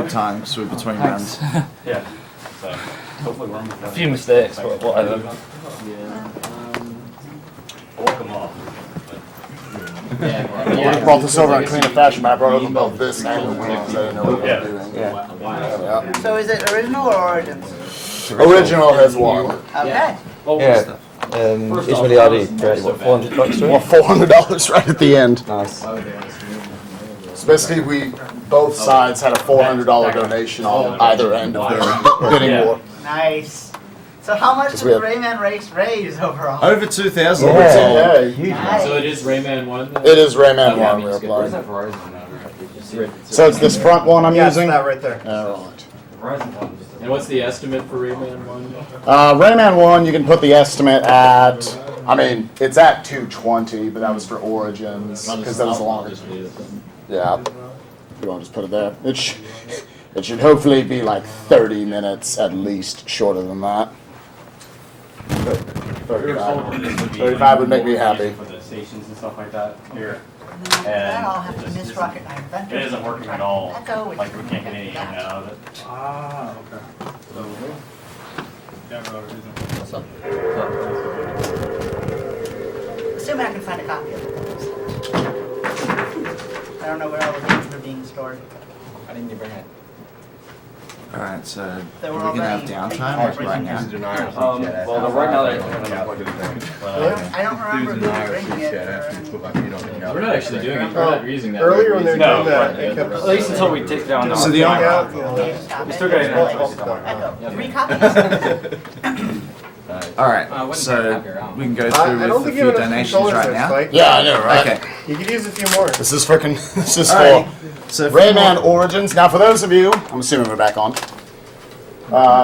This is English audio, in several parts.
good time because we're between rounds. Yeah. So hopefully we're A few mistakes, but whatever. Welcome off. I brought this over in a cleaner fashion, but I brought over both this and the wings. I didn't know what we were doing. Yeah. So is it original or Origins? Original has one. Okay. Yeah. It's really RD. Great. What, $400 to Well, $400 right at the end. Nice. So basically, we both sides had a $400 donation on either end of their bidding war. Nice. So how much did Rayman raise overall? Over 2,000. Nice. So it is Rayman 1? It is Rayman 1 we're applying. So it's this front one I'm using? that right there. Alright. And what's the estimate for Rayman 1? Rayman 1, you can put the estimate at, I mean, it's at 220, but that was for Origins, because that was longer. Yeah. You want to just put it there? It should hopefully be like 30 minutes at least, shorter than that. 35 would make me happy. For the stations and stuff like that here. Then I'll have to miss Rocket Knight Adventure. It isn't working at all. Echo, Like we can't get any internet out of it. Ah, okay. What's up? Assuming I can find a copy of it. I don't know where all the games are being stored. I didn't bring it. Alright, so are They we were going to have already downtime or right now? Well, right now they're I don't remember who was bringing it. We're not actually doing it. We're not using that. Earlier when they were doing No, that, it kept at least until we take down the So the we still got Echo, 3 copies? Alright, so we can go I through don't with a think you few have enough donations controllers right there, now. Spike. Yeah, I know, right? Okay. You could use a few more. This is for Alright. So Rayman Origins. Now, for those of you, I'm assuming we're back on.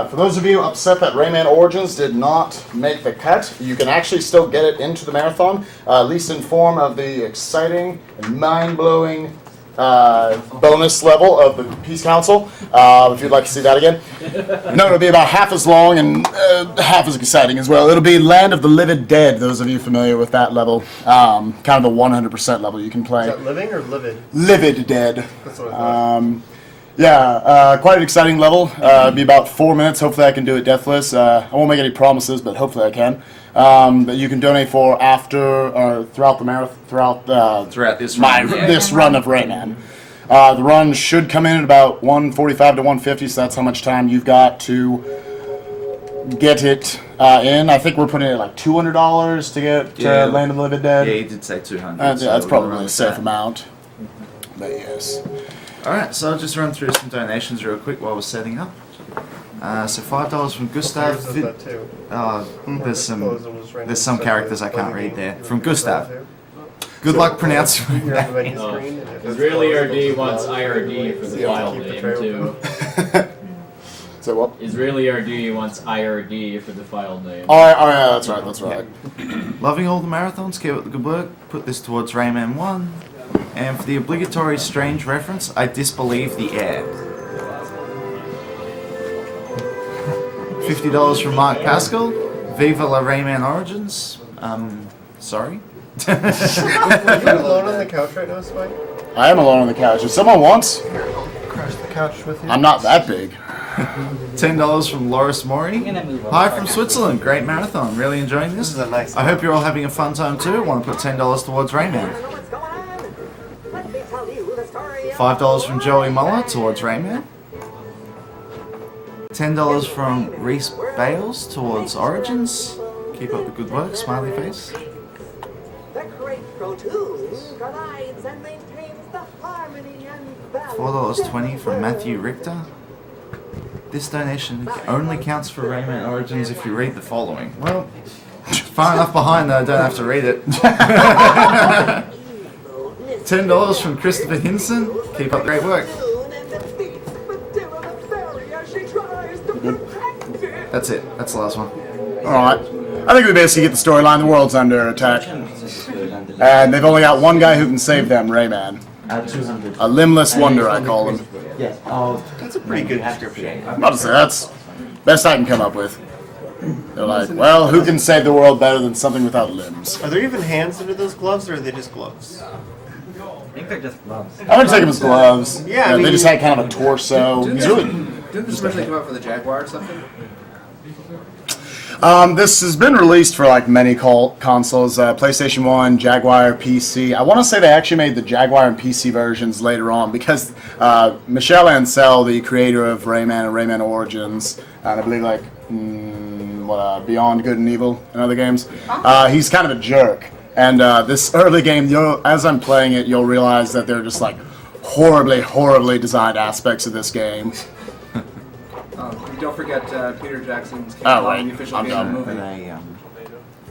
For those of you upset that Rayman Origins did not make the cut, you can actually still get it into the marathon, at least in form of the exciting and mind-blowing bonus level of the Peace Council, if you'd like to see that again. No, it'll be about half as long and half as exciting as well. It'll be Land of the Livid Dead, those of you familiar with that level. Kind of the 100% level you can play. Is that living or livid? Livid Dead. That's what I thought. Yeah, quite an exciting level. It'll be about 4 minutes. Hopefully I can do it deathless. I won't make any promises, but hopefully I can. That you can donate for after or throughout the marathon, throughout this run. this run of Rayman. The run should come in at about 145 to 150, so that's how much time you've got to get it in. I think we're putting it at like $200 to get Land of the Living Dead. Yeah, he did say 200. Yeah, so that's we're probably around a safe that. amount. But yes. Alright, so I'll just run through some donations real quick while we're setting up. So $5 from Gustav. Yours does that too. There's some characters I can't read there. From Gustav. Good luck pronouncing You're on the menu Oh. screen. and if it's Israeli closed, RD it'll wants pause. IRD for the You have to file keep the name tray too. So what? Israeli RD wants IRD for the file name. Oh yeah, that's right, that's right. Loving all the marathons, keep up the good work. Put this towards Rayman 1. And for the obligatory strange reference, I disbelieve the air. $50 from Mark Pascal. Viva la Rayman Origins. Sorry. Are you alone on the couch right now, Spike? I am alone on the couch. If someone wants, Crash the couch with you. I'm not that big. $10 from Loris Mori. Hi from Switzerland. Great marathon. Really enjoying this. This is a nice. I hope you're all having a fun time too. Want to put $10 towards Rayman. $5 from Joey Muller towards Rayman. $10 from Reese Bales towards Origins. Keep up the good work, smiley face. $4.20 from Matthew Richter. This donation only counts for Rayman Origins if you read the following. Well, far enough behind that I don't have to read it. $10 from Christopher Hinson. Keep up the great work. That's it. That's the last one. Alright. I think we basically get the storyline. The world's under attack. And they've only got one guy who can save them, Rayman. A limbless wonder, I call him. That's a pretty good description. I'm about to say, that's best I can come up with. They're like, well, who can save the world better than something without limbs? Are there even hands under those gloves, or are they just gloves? think they're just gloves. I would take him as gloves. Yeah, I they mean- just had kind of a torso. He's really. Didn't this originally come out for the Jaguar or something? This has been released for like many consoles, PlayStation 1, Jaguar, PC. I want to say they actually made the Jaguar and PC versions later on because Michel Ancel, the creator of Rayman and Rayman Origins, and I believe like Beyond Good and Evil and other games, he's kind of a jerk. And this early game, as I'm playing it, you'll realize that they're just like horribly designed aspects of this game. Don't forget Peter Jackson's Oh, wait. the official I'm game of the done.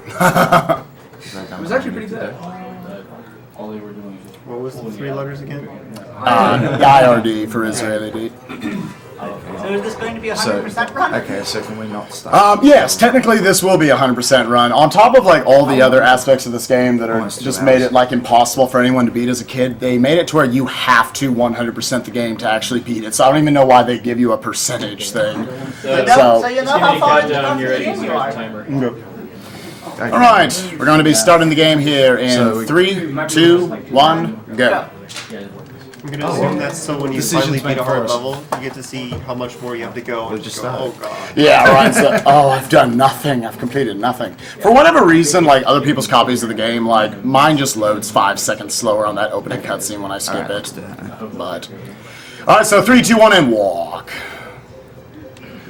movie. It was actually pretty good. All they were doing is What was the 3 letters again? IRD for Israeli beat. So is this going to be a 100% run? Okay, so can we not start? Yes, technically this will be a 100% run. On top of like all the other aspects of this game that are Almost 2 just made hours. it like impossible for anyone to beat as a kid, they made it to where you have to 100% the game to actually beat it. So I don't even know why they give you a percentage thing. So you know how far into down, the you're ready to game you start are. the timer. Okay. All right, we're going to be starting the game here in So we- 3, 2, 1, go. I'm gonna assume that's so when you Decisions finally beat made a hard for us. level, you get to see how much more you have to go. We'll And just go, start. oh god. Yeah, right. So, I've done nothing. I've completed nothing. For whatever reason, like other people's copies of the game, like mine just loads 5 seconds slower on that opening cutscene when I skip Alright, it. let's do that. But all right, so 3, 2, 1, and walk.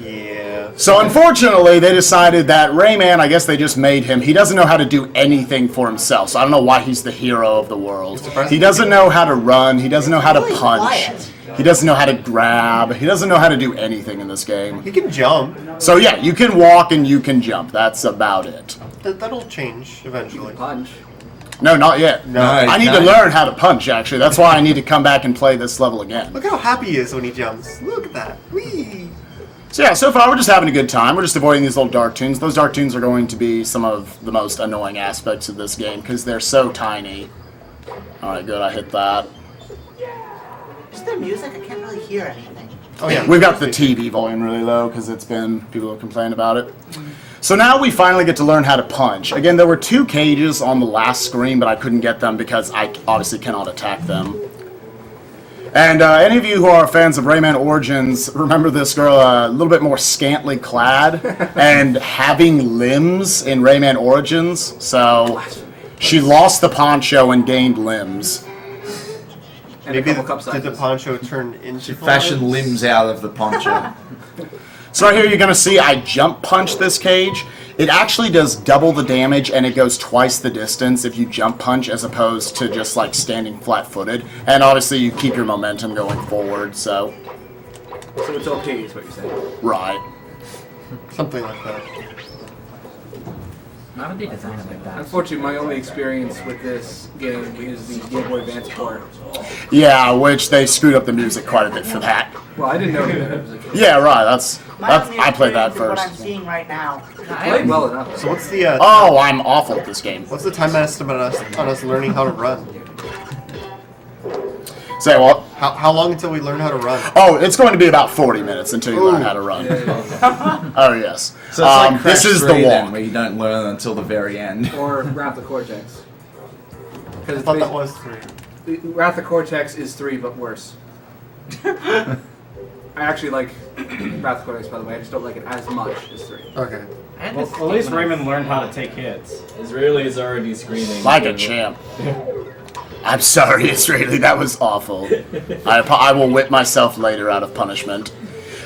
Yeah. So unfortunately, they decided that Rayman, I guess they just made him. He doesn't know how to do anything for himself. So I don't know why he's the hero of the world. He doesn't know how to run. He doesn't know how to Really punch. quiet. He doesn't know how to grab. He doesn't know how to do anything in this game. You can jump. So yeah, you can walk and you can jump. That's about it. That'll change eventually. Punch. No, not yet. No. I need to learn how to punch, actually. That's why I need to come back and play this level again. Look how happy he is when he jumps. Look at that. Whee! So yeah, so far we're just having a good time. We're just avoiding these little dark tunes. Those dark tunes are going to be some of the most annoying aspects of this game because they're so tiny. Alright, good, I hit that. Is there music? I can't really hear anything. Oh yeah. We've got the TV volume really low because people have complained about it. So now we finally get to learn how to punch. Again, there were 2 cages on the last screen, but I couldn't get them because I obviously cannot attack them. And any of you who are fans of Rayman Origins, remember this girl a little bit more scantily clad and having limbs in Rayman Origins. So she lost the poncho and gained limbs. Maybe And a couple cup did the sizes. poncho turn into Fashion limbs out of the poncho. So right here you're going to see I jump punch this cage. It actually does double the damage and it goes twice the distance if you jump punch as opposed to just like standing flat-footed. And obviously you keep your momentum going forward, so... So it's okay, is what you're saying. Right. something like that? Why would they design it like that? Unfortunately, my only experience with this game is the Game Boy Advance port. Yeah, which they screwed up the music quite a bit for that. Well, I didn't know that. Yeah, right, that's only I played that experience is what I'm first. seeing right now. I played well enough. So what's the Oh, I'm awful at this game. what's the time estimate on us learning how to run? Say what? How long until we learn how to run? Oh, it's going to be about 40 minutes until you learn how to run. Oh, yes. So it's like Crash this is 3 the then, walk. where you don't learn until the very end. Or Wrath of Cortex. I Because thought that was 3. Wrath of Cortex is 3, but worse. I actually like Wrath of Cortex, by the way. I just don't like it as much as 3. Okay. Well, at least Rayman learned how to take hits. Israeli is already screaming. Like a champ. I'm sorry, Israeli, that was awful. I will whip myself later out of punishment.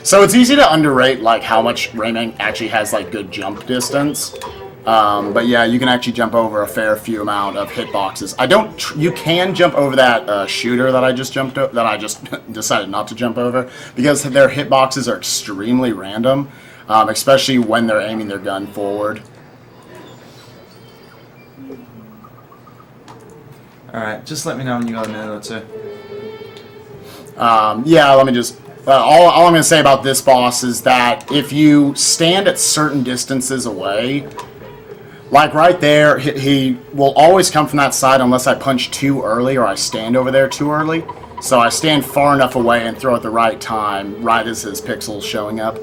So it's easy to underrate like how much Rayman actually has like good jump distance. But yeah, you can actually jump over a fair few amount of hitboxes. You can jump over that shooter that I just decided not to jump over because their hitboxes are extremely random, especially when they're aiming their gun forward. Alright, just let me know when you got a minute or two. Yeah, let me just... all I'm going to say about this boss is that if you stand at certain distances away, like right there, he will always come from that side unless I punch too early or I stand over there too early. So I stand far enough away and throw at the right time, right as his pixel's showing up.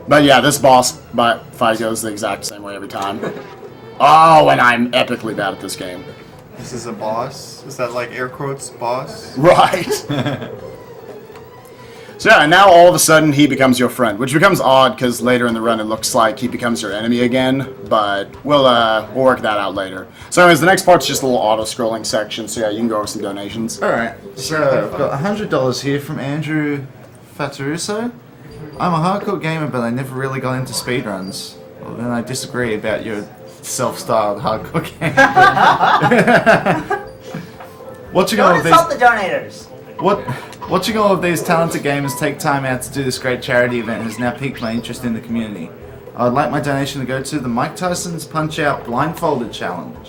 But yeah, this boss fight goes the exact same way every time. Oh, and I'm epically bad at this game. This is a boss? Is that like air quotes boss? Right. So yeah, and now all of a sudden he becomes your friend, which becomes odd because later in the run it looks like he becomes your enemy again, but we'll work that out later. So anyways, the next part's just a little auto-scrolling section, so yeah, you can go over some donations. Alright, so I've got $100 here from Andrew Fataruso. I'm a hardcore gamer, but I never really got into speedruns. Well, then I disagree about your self-styled hardcore game. Watching all Don't of these... insult the donators. Watching all of these talented gamers take time out to do this great charity event has now piqued my interest in the community. I would like my donation to go to the Mike Tyson's Punch-Out Blindfolded Challenge.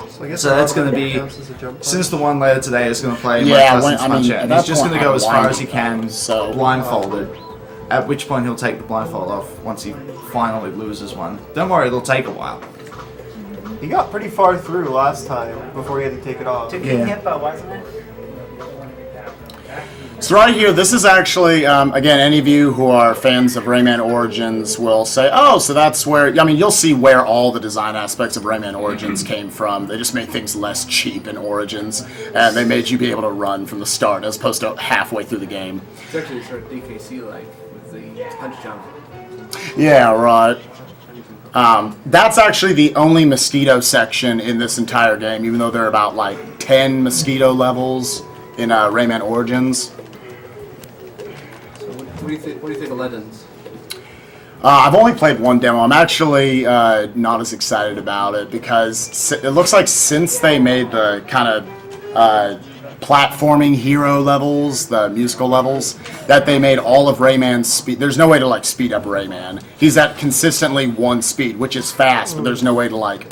So I guess So that's going to be, counts as a jump punch. since the one later today is going to play Yeah, Mike Tyson's I mean, Punch-Out. at And that he's just going point, to go I'm as far as he blinded, can, so- blindfolded. At which point he'll take the blindfold off once he finally loses one. Don't worry, it'll take a while. He got pretty far through last time before he had to take it off. To King Yeah. Hippo, wasn't it? So right here, this is actually, again, any of you who are fans of Rayman Origins will say, oh, so that's where, I mean, you'll see where all the design aspects of Rayman Origins came from. They just made things less cheap in Origins, and they made you be able to run from the start as opposed to halfway through the game. It's actually sort of DKC-like with the punch jump. Yeah, right. That's actually the only mosquito section in this entire game, even though there are about, like, 10 mosquito levels in Rayman Origins. So what do you think? What do you think of Legends? I've only played one demo. I'm actually not as excited about it because it looks like since they made the kind of platforming hero levels, the musical levels, that they made all of Rayman's speed. There's no way to like speed up Rayman. He's at consistently one speed, which is fast, but there's no way to like,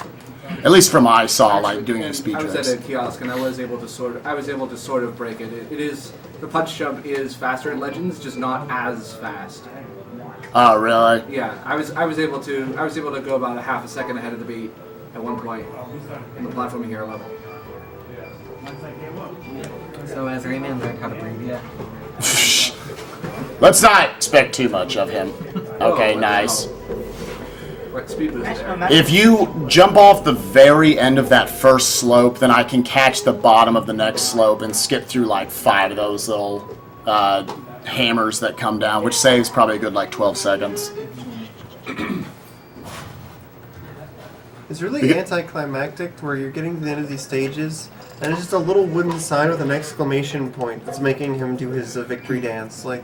at least from I saw, like doing any speed I was tricks. at a kiosk and I was able to sort of break it. It is the punch jump is faster in Legends, just not as fast. Oh, really? Yeah, I was able to go about a half a second ahead of the beat at one point in the platforming hero level. So has Rayman learned how to breathe yet? Let's not expect too much of him. Okay, Whoa, nice. What speed boost there? If you jump off the very end of that first slope, then I can catch the bottom of the next slope and skip through like 5 of those little hammers that come down, which saves probably a good like 12 seconds. It's really anticlimactic where you're getting to the end of these stages and it's just a little wooden sign with an exclamation point that's making him do his victory dance. Like,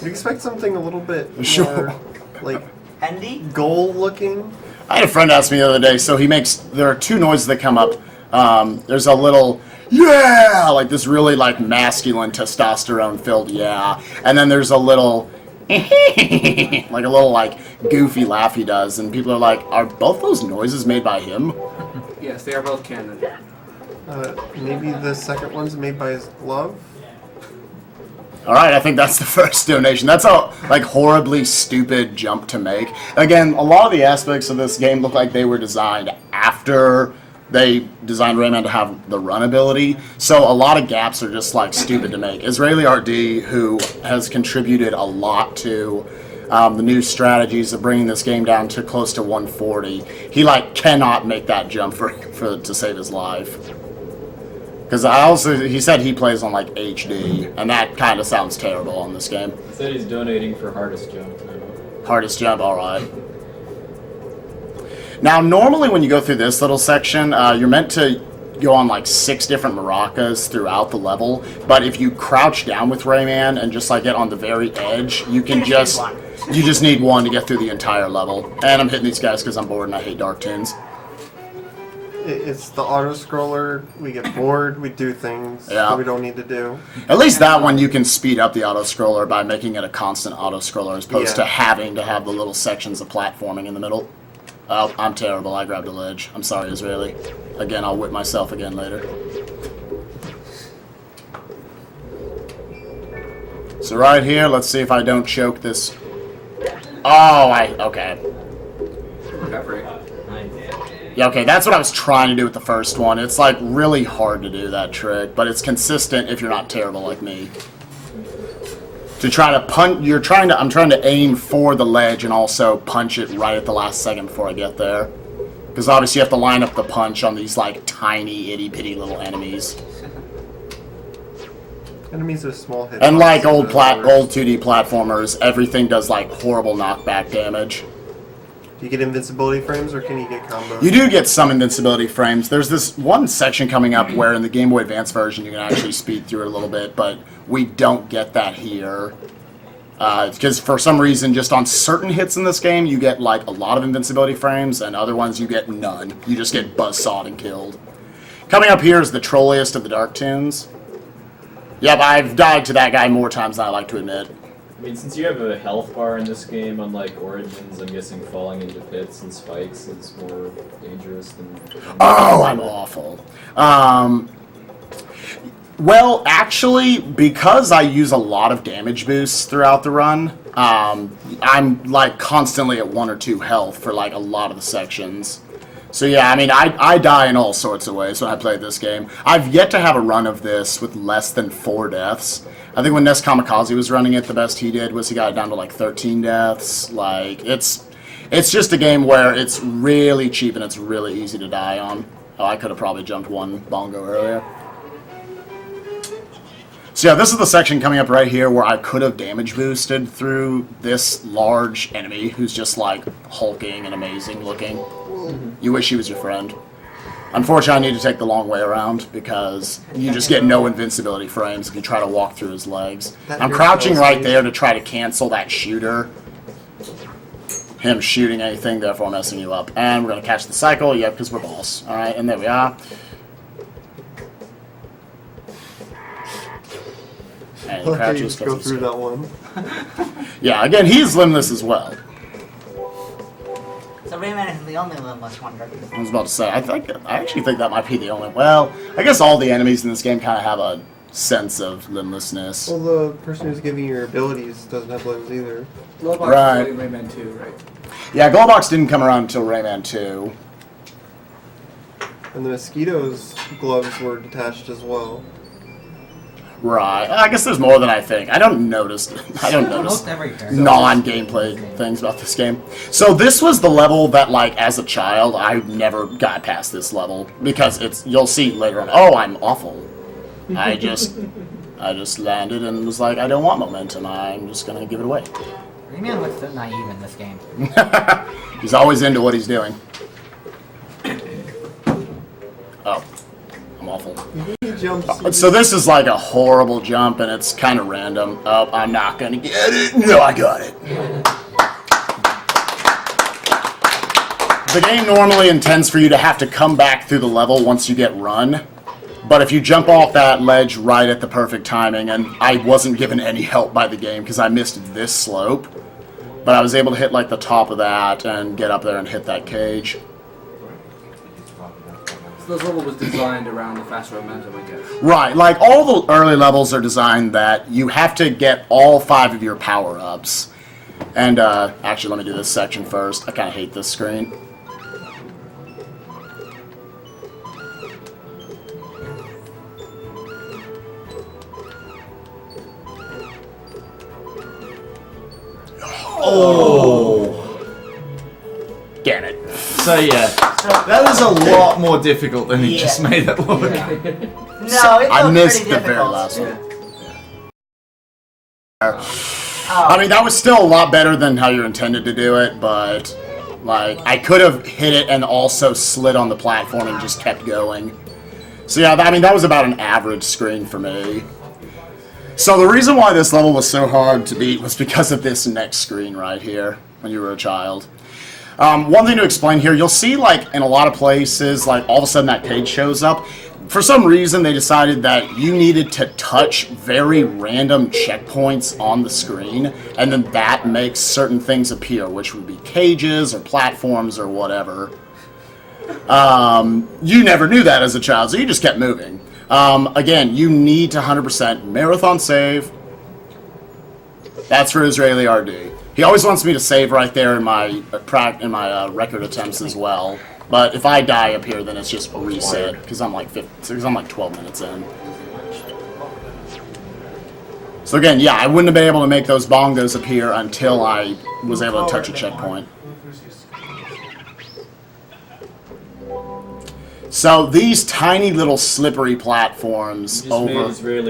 you'd expect something a little bit Sure. more, like, Andy? goal-looking. I had a friend ask me the other day, so there are 2 noises that come up. There's a little, yeah, like this really like masculine testosterone-filled yeah, and then there's a little, like a little like goofy laugh he does, and people are like, are both those noises made by him? Yes, they are both canon. Maybe the second one's made by his glove? Alright, I think that's the first donation. That's a like horribly stupid jump to make. Again, a lot of the aspects of this game look like they were designed after they designed Rayman to have the run ability, so a lot of gaps are just like stupid to make. Israeli RD, who has contributed a lot to the new strategies of bringing this game down to close to 140, he like cannot make that jump to save his life. Because he said he plays on like HD, and that kind of sounds terrible on this game. He said he's donating for hardest jump. Hardest jump, alright. Now, normally when you go through this little section, you're meant to go on like 6 different maracas throughout the level, but if you crouch down with Rayman and just like get on the very edge, you just need one to get through the entire level. And I'm hitting these guys because I'm bored and I hate Dark Tunes. It's the auto-scroller. We get bored, we do things that we don't need to do. At least that one you can speed up the auto-scroller by making it a constant auto-scroller as opposed to having to have the little sections of platforming in the middle. Oh, I'm terrible. I grabbed a ledge. I'm sorry, Israeli. Again, I'll whip myself again later. So right here, let's see if I don't choke this. Oh, okay. Recovery. Yeah, okay, that's what I was trying to do with the first one. It's like really hard to do that trick, but it's consistent if you're not terrible like me. To try to punch, I'm trying to aim for the ledge and also punch it right at the last second before I get there. Because obviously you have to line up the punch on these like tiny itty bitty little enemies. Enemies with small hits. And like old 2D platformers, everything does like horrible knockback damage. Do you get invincibility frames or can you get combos? You do get some invincibility frames. There's this one section coming up where in the Game Boy Advance version you can actually speed through it a little bit, but we don't get that here. Because for some reason, just on certain hits in this game, you get like a lot of invincibility frames, and other ones you get none. You just get buzzsawed and killed. Coming up here is the trolliest of the Dark Toons. Yep, I've died to that guy more times than I like to admit. I mean, since you have a health bar in this game, unlike Origins, I'm guessing falling into pits and spikes is more dangerous than... Oh, I'm awful. Well, actually, because I use a lot of damage boosts throughout the run, I'm like constantly at 1 or 2 health for like a lot of the sections. So yeah, I mean, I die in all sorts of ways when I play this game. I've yet to have a run of this with less than 4 deaths. I think when Nest Kamikaze was running it, the best he did was he got it down to like 13 deaths. Like, it's just a game where it's really cheap and it's really easy to die on. Oh, I could have probably jumped one bongo earlier. So yeah, this is the section coming up right here where I could have damage boosted through this large enemy who's just like hulking and amazing looking. You wish he was your friend. Unfortunately, I need to take the long way around because you just get no invincibility frames if you try to walk through his legs. I'm crouching right there to try to cancel that shooter. Him shooting anything, therefore messing you up. And we're going to catch the cycle, yep, because we're boss. Alright, and there we are. And he crouches go through that one. Yeah, again, he's limbless as well. So Rayman is the only limbless one. I was about to say, I actually think that might be the only... Well, I guess all the enemies in this game kind of have a sense of limblessness. Well, the person who's giving you your abilities doesn't have limbs either. Glowbox Right. is Rayman 2, right? Yeah, Glowbox didn't come around until Rayman 2. And the mosquito's gloves were detached as well. Right. I guess there's more than I think. I don't notice Almost every character. non-gameplay things about this game. So this was the level that, like, as a child, I never got past this level because it's. You'll see later on. Oh, I'm awful. I just landed and was like, I don't want momentum. I'm just gonna give it away. Rayman looks so naive in this game. He's always into what he's doing. Oh, I'm awful. He jumps. So this is like a horrible jump, and it's kind of random. Oh, I'm not gonna get it. No, I got it. The game normally intends for you to have to come back through the level once you get run. But if you jump off that ledge right at the perfect timing, and I wasn't given any help by the game because I missed this slope, but I was able to hit like the top of that and get up there and hit that cage. So this level was designed around the faster momentum, I guess. Right, like all the early levels are designed that you have to get all 5 of your power-ups. And actually, let me do this section first. I kind of hate this screen. Oh! Damn it. So yeah, that was a lot more difficult than he just made it look. No, it's I missed pretty the very difficult. last one. Oh. I mean, that was still a lot better than how you're intended to do it, but like I could have hit it and also slid on the platform and just kept going. So yeah, I mean, that was about an average screen for me. So the reason why this level was so hard to beat was because of this next screen right here when you were a child. One thing to explain here, you'll see like in a lot of places, like all of a sudden that page shows up. For some reason, they decided that you needed to touch very random checkpoints on the screen, and then that makes certain things appear, which would be cages or platforms or whatever. You never knew that as a child, so you just kept moving. Again, you need to 100% marathon save. That's for Israeli RD. He always wants me to save right there in my record attempts as well. But if I die up here, then it's just reset because I'm like 12 minutes in. So again, yeah, I wouldn't have been able to make those bongos appear until I was able to touch a checkpoint. So these tiny little slippery platforms You just made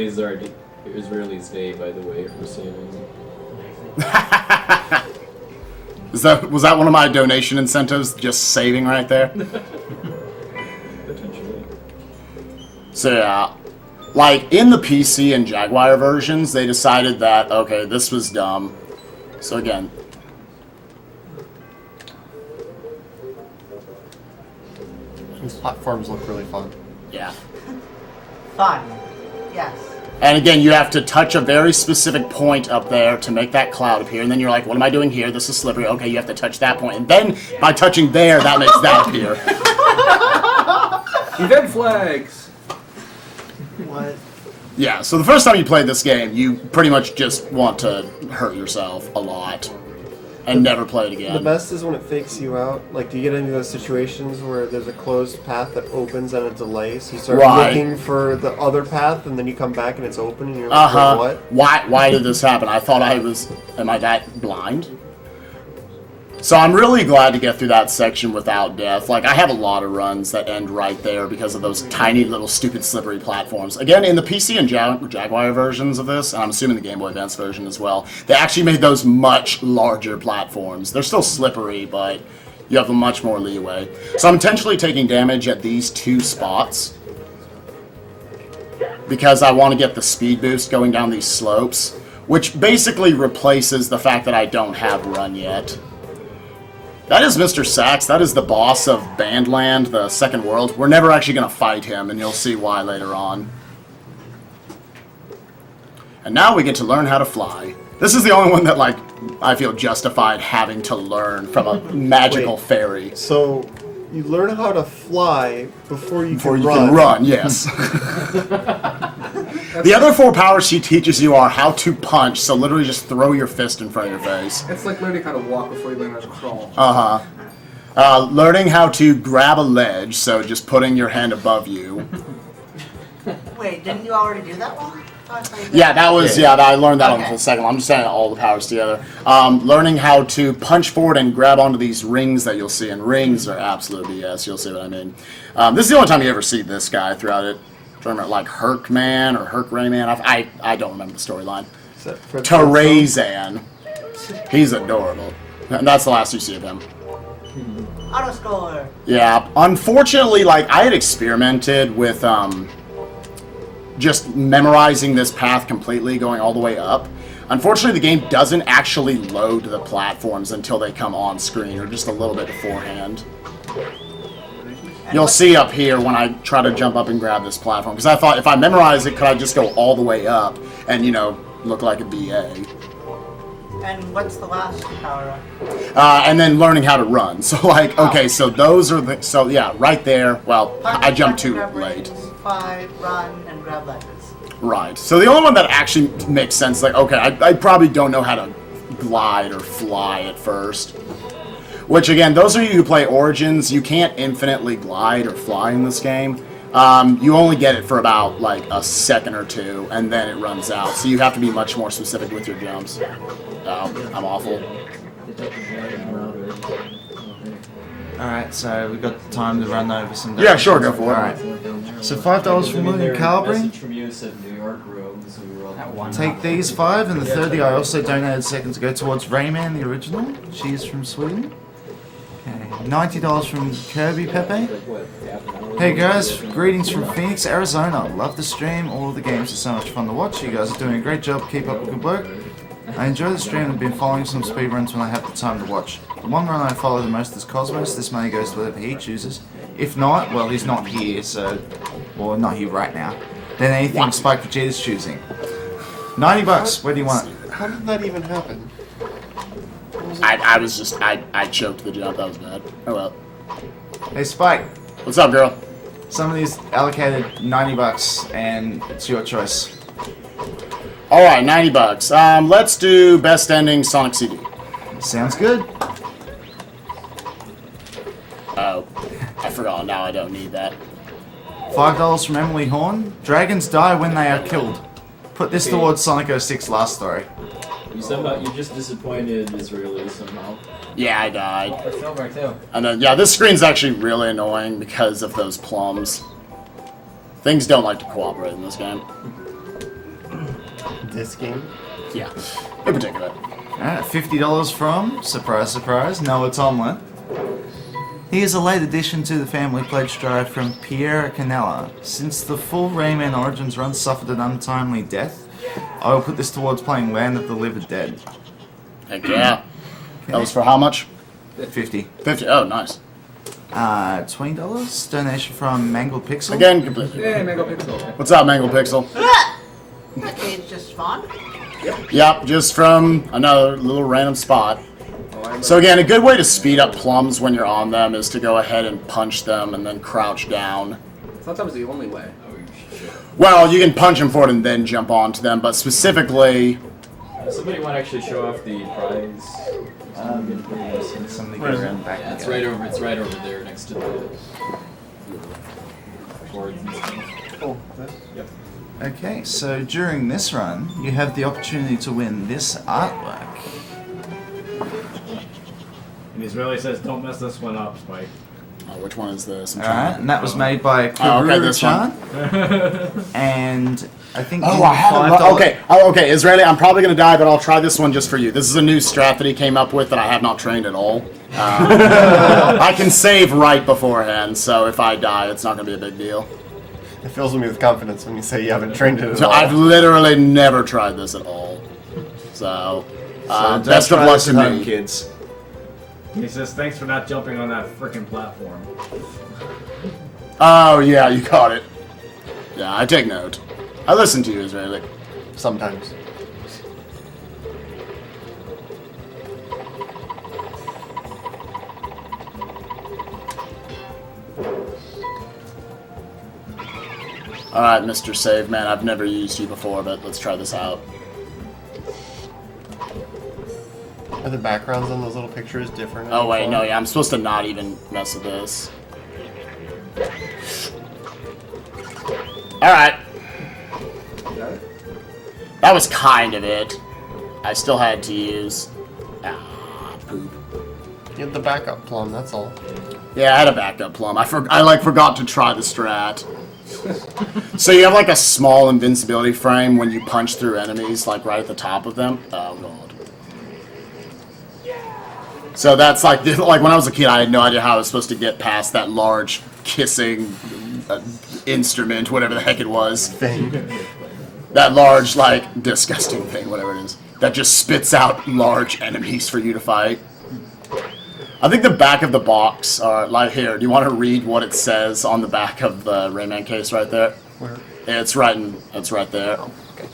Israelis Day, by the way, for saving. Was that one of my donation incentives? Just saving right there? Potentially. So yeah, like in the PC and Jaguar versions, they decided that, okay, this was dumb. So again, These platforms look really fun. yeah. Fun. Yes. And again, you have to touch a very specific point up there to make that cloud appear. And then you're like, what am I doing here? This is slippery. Okay, you have to touch that point. And then by touching there, that makes that appear. Event flags! What? Yeah, so the first time you play this game, you pretty much just want to hurt yourself a lot. And never play it The again. best is when it fakes you out. Like, do you get into those situations where there's a closed path that opens and a delay? So you start looking for the other path, and then you come back and it's open, and you're like, wait, what? Why did this happen? I thought am I that blind? So I'm really glad to get through that section without death. Like, I have a lot of runs that end right there because of those tiny little stupid slippery platforms. Again, in the PC and Jaguar versions of this, and I'm assuming the Game Boy Advance version as well, they actually made those much larger platforms. They're still slippery, but you have much more leeway. So I'm intentionally taking damage at these two spots because I want to get the speed boost going down these slopes, which basically replaces the fact that I don't have run yet. That is Mr. Sax. That is the boss of Bandland, the second world. We're never actually going to fight him, and you'll see why later on. And now we get to learn how to fly. This is the only one that, like, I feel justified having to learn from a magical fairy. So, you learn how to fly before you Before can you run. can run, yes. The other 4 powers she teaches you are how to punch, so literally just throw your fist in front of your face. It's like learning how to walk before you learn how to crawl. Learning how to grab a ledge, so just putting your hand above you. Wait, didn't you already do that one? Yeah, that was, I learned that Okay. on the second one. I'm just saying all the powers together. Learning how to punch forward and grab onto these rings that you'll see, and rings are absolute BS, you'll see what I mean. This is the only time you ever see this guy throughout it. I remember, like, Herkman or Rayman. I don't remember the storyline. Terrazan. He's adorable. And that's the last you see of him. Auto score. Yeah, unfortunately, like, I had experimented with just memorizing this path completely, going all the way up. Unfortunately, the game doesn't actually load the platforms until they come on screen, or just a little bit beforehand. You'll see up here when I try to jump up and grab this platform, because I thought if I memorize it, could I just go all the way up and, you know, look like a BA? And what's the last power up? And then learning how to run. So, like, okay, so those are the... So, yeah, right there. Well, I jumped too late. 5, run, and grab ledges. Right. So the only one that actually makes sense, like, okay, I probably don't know how to glide or fly at first. Which, again, those of you who play Origins, you can't infinitely glide or fly in this game. You only get it for about, like, a second or two, and then it runs out. So you have to be much more specific with your jumps. Oh, I'm awful. Alright, so we've got time to run over some... Yeah, sure, go for it. Alright. So $5 from William Calbury. Message from you said New York rogues who were all Take these 5, and the 30 I also donated a second to go towards Rayman, the original. She's from Sweden. Okay, $90 from Kirby Pepe. Hey guys, greetings from Phoenix, Arizona. Love the stream, all of the games are so much fun to watch. You guys are doing a great job, keep up the good work. I enjoy the stream and have been following some speedruns when I have the time to watch. The one run I follow the most is Cosmos. This money goes to whatever he chooses. If not, well, he's not here, so... Well, not here right now. Then anything Spike Vegeta's choosing. $90, where do you want it? How did that even happen? I was just... I choked the jump, that was bad. Oh well. Hey Spike, What's up, girl? somebody's allocated $90 and it's your choice. Alright, $90. Let's do best ending Sonic CD. Sounds good. Oh, I forgot. Now I don't need that. $5 from Emily Horn. Dragons die when they are killed. Put this towards Sonic 06 last story. You just disappointed Israeli somehow. Yeah, I died. For silver too. And then, yeah, this screen's actually really annoying because of those plums. Things don't like to cooperate in this game. This game? Yeah, in particular. Alright, $50 from, surprise, surprise, Noah Tomlin. Here's a late addition to the family pledge drive from Pierre Canella. Since the full Rayman Origins run suffered an untimely death, I will put this towards playing Land of the Living Dead. Heck yeah. That was for how much? 50. 50. Oh, nice. $20, donation from Mangled Pixel. Again, completely. Hey, Mango Pixel. What's up, Mangle Pixel? That game's just fun. Yep, just from another little random spot. So again, a good way to speed up plums when you're on them is to go ahead and punch them and then crouch down. I thought that was the only way. Well, you can punch them for it and then jump onto them, but specifically... Somebody want to actually show off the prize? Somebody go around back. Yeah, it's right over. It's right over there next to the boards and stuff. Oh, Yep. Okay, so during this run, you have the opportunity to win this artwork. And Israeli says, don't mess this one up, Spike. Oh, which one is this? Alright, and that was made by this one. Karuru-chan. And I think Oh, in I have $5 okay. Okay, Israeli, I'm probably going to die, but I'll try this one just for you. This is a new strat that he came up with that I have not trained at all. I can save right beforehand, so if I die, it's not going to be a big deal. it fills me with confidence when you say you haven't trained it at So all. I've literally never tried this at all. So, don't best of try luck this to at home, me. kids. He says, thanks for not jumping on that frickin' platform. Oh, yeah, you caught it. Yeah, I take note. I listen to you, Israeli. Sometimes. Alright, Mr. Save Man, I've never used you before, but let's try this out. Are the backgrounds on those little pictures different? Oh, wait, no, yeah, I'm supposed to not even mess with this. Alright. That was kind of it. I still had to use... Ah, poop. You had the backup plum, that's all. Yeah, I had a backup plum. I forgot to try the strat. So you have like a small invincibility frame when you punch through enemies, like right at the top of them. Oh god. So that's like when I was a kid, I had no idea how I was supposed to get past that large kissing instrument, whatever the heck it was. Thing. That large, like, disgusting thing, whatever it is, that just spits out large enemies for you to fight. I think the back of the box, like here, do you want to read what it says on the back of the Rayman case right there? Where? It's right there. Oh, okay.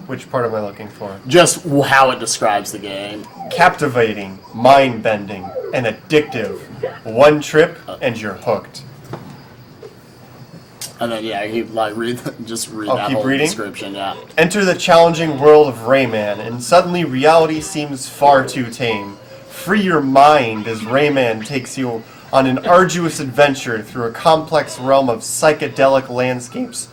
Which part am I looking for? Just how it describes the game. Captivating, mind-bending, and addictive. One trip, and you're hooked. And then, yeah, you like just read I'll that keep whole reading? description, yeah. Enter the challenging world of Rayman, and suddenly reality seems far too tame. Free your mind as Rayman takes you on an arduous adventure through a complex realm of psychedelic landscapes.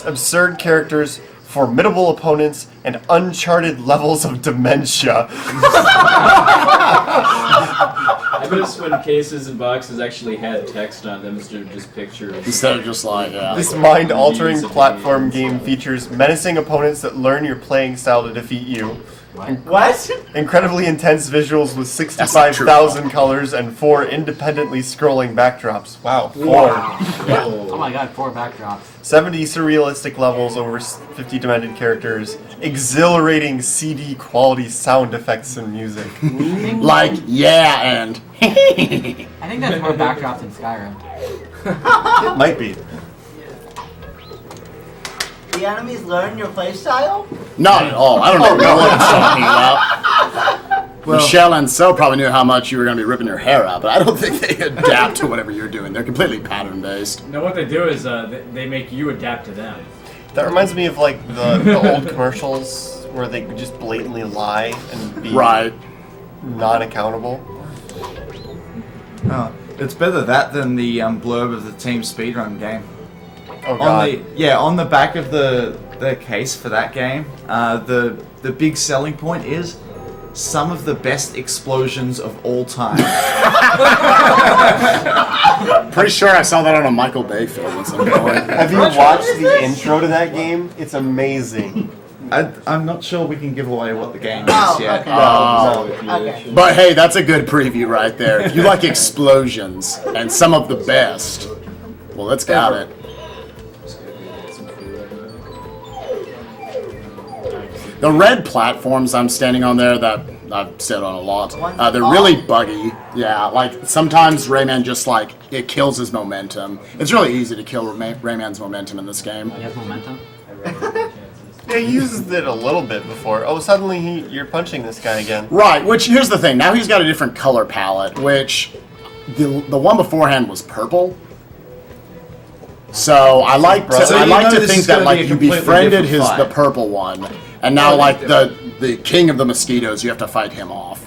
Absurd characters, formidable opponents, and uncharted levels of dementia. I noticed when cases and boxes actually had text on them instead of just pictures. Instead of just like, yeah. This mind-altering Reviews of platform games. game features menacing opponents that learn your playing style to defeat you. What? Incredibly intense visuals with That's not true. 65,000 colors and 4 independently scrolling backdrops. Wow, 4. Oh my god, 4 backdrops. 70 surrealistic levels over 50 demented characters. Exhilarating CD quality sound effects and music. Like, yeah, and... I think that's more backdrops than Skyrim. It might be. The enemies learn your playstyle? Not at all. I don't even know what you're talking about. Michelle and So probably knew how much you were going to be ripping your hair out, but I don't think they adapt to whatever you're doing. They're completely pattern-based. No, what they do is they make you adapt to them. That reminds me of like the old commercials where they could just blatantly lie and be Right. non-accountable. Oh, it's better that than the blurb of the Team Speedrun game. Oh god. On the back of the case for that game, the big selling point is some of the best explosions of all time. Pretty sure I saw that on a Michael Bay film at some point. Have you watched the intro to that game? It's amazing. I'm not sure we can give away what the game Oh, is yet. okay. Okay. But hey, that's a good preview right there. If you like explosions and some of the best, well, let's got it. The red platforms I'm standing on there that I've said on a lot, they're really buggy. Yeah, like sometimes Rayman just like, it kills his momentum. It's really easy to kill Rayman's momentum in this game. He has momentum. Yeah, he uses it a little bit before. Oh, suddenly you're punching this guy again. Right, which here's the thing. Now he's got a different color palette, which the one beforehand was purple. So I like to think that like you befriended the purple one, and now like the king of the mosquitoes, you have to fight him off.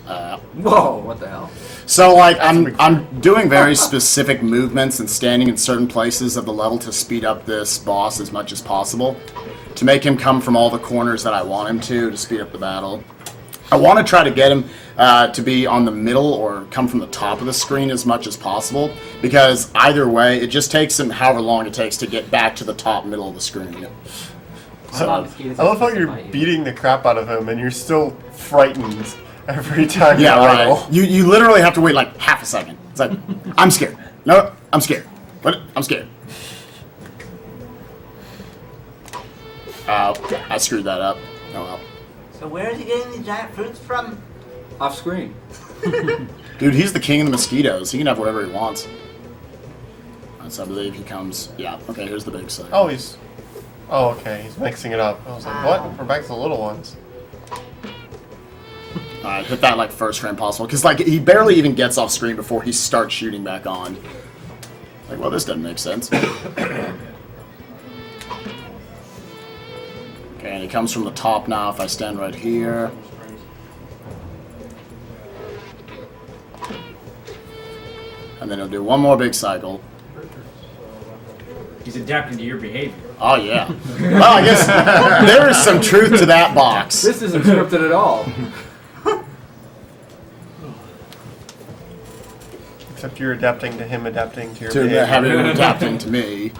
Whoa, what the hell? So like I'm doing very specific movements and standing in certain places of the level to speed up this boss as much as possible, to make him come from all the corners that I want him to speed up the battle. I want to try to get him to be on the middle or come from the top of the screen as much as possible, because either way, it just takes him however long it takes to get back to the top middle of the screen. So, I love how you're beating the crap out of him and you're still frightened every time you idle. Right. You literally have to wait like half a second. It's like, I'm scared. No, I'm scared. What? I'm scared. I screwed that up. Oh well. So where is he getting these giant fruits from? Off screen. Dude, he's the king of the mosquitoes. He can have whatever he wants. So I believe he comes. Yeah. Okay. Here's the big side. Oh, oh, okay. He's mixing it up. I was like, what? We're back to the little ones. Alright, hit that like first frame possible, because like he barely even gets off screen before he starts shooting back on. Like, well, this doesn't make sense. Okay, and he comes from the top now. If I stand right here. And then he'll do one more big cycle. He's adapting to your behavior. Oh, yeah. Well, I guess there is some truth to that box. This isn't scripted at all. Except you're adapting to him adapting to your behavior. Having him adapting to me.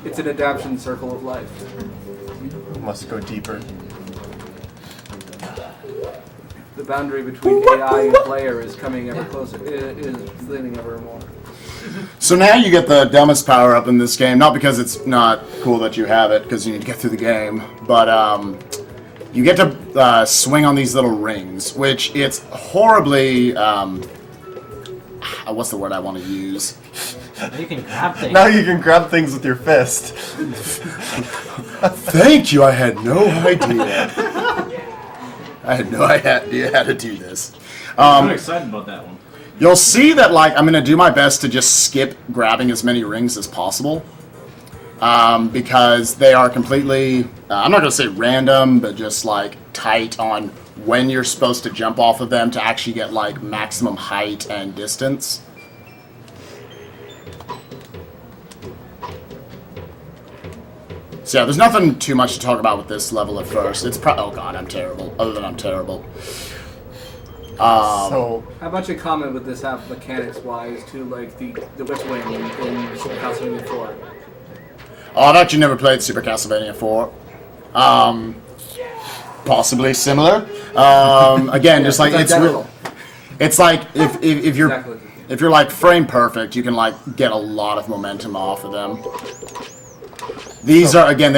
It's an adaptation circle of life. Must go deeper. The boundary between AI and player is coming ever closer. Is leaning ever more. So now you get the dumbest power up in this game, not because it's not cool that you have it, because you need to get through the game, but you get to swing on these little rings, which it's horribly, what's the word I want to use? You can grab things. Now you can grab things with your fist. Thank you, I had no idea. I had no idea how to do this. I'm excited about that one. You'll see that, like, I'm going to do my best to just skip grabbing as many rings as possible. Because they are completely, I'm not going to say random, but just, like, tight on when you're supposed to jump off of them to actually get, like, maximum height and distance. So yeah, there's nothing too much to talk about with this level at first. It's oh god, I'm terrible. Other than I'm terrible. So how about you comment with this have mechanics wise to like the Witch Wing in Super Castlevania 4? Oh, I've actually never played Super Castlevania 4. Possibly similar. Again, just like it's like if you're like frame perfect, you can like get a lot of momentum off of them. These are, again,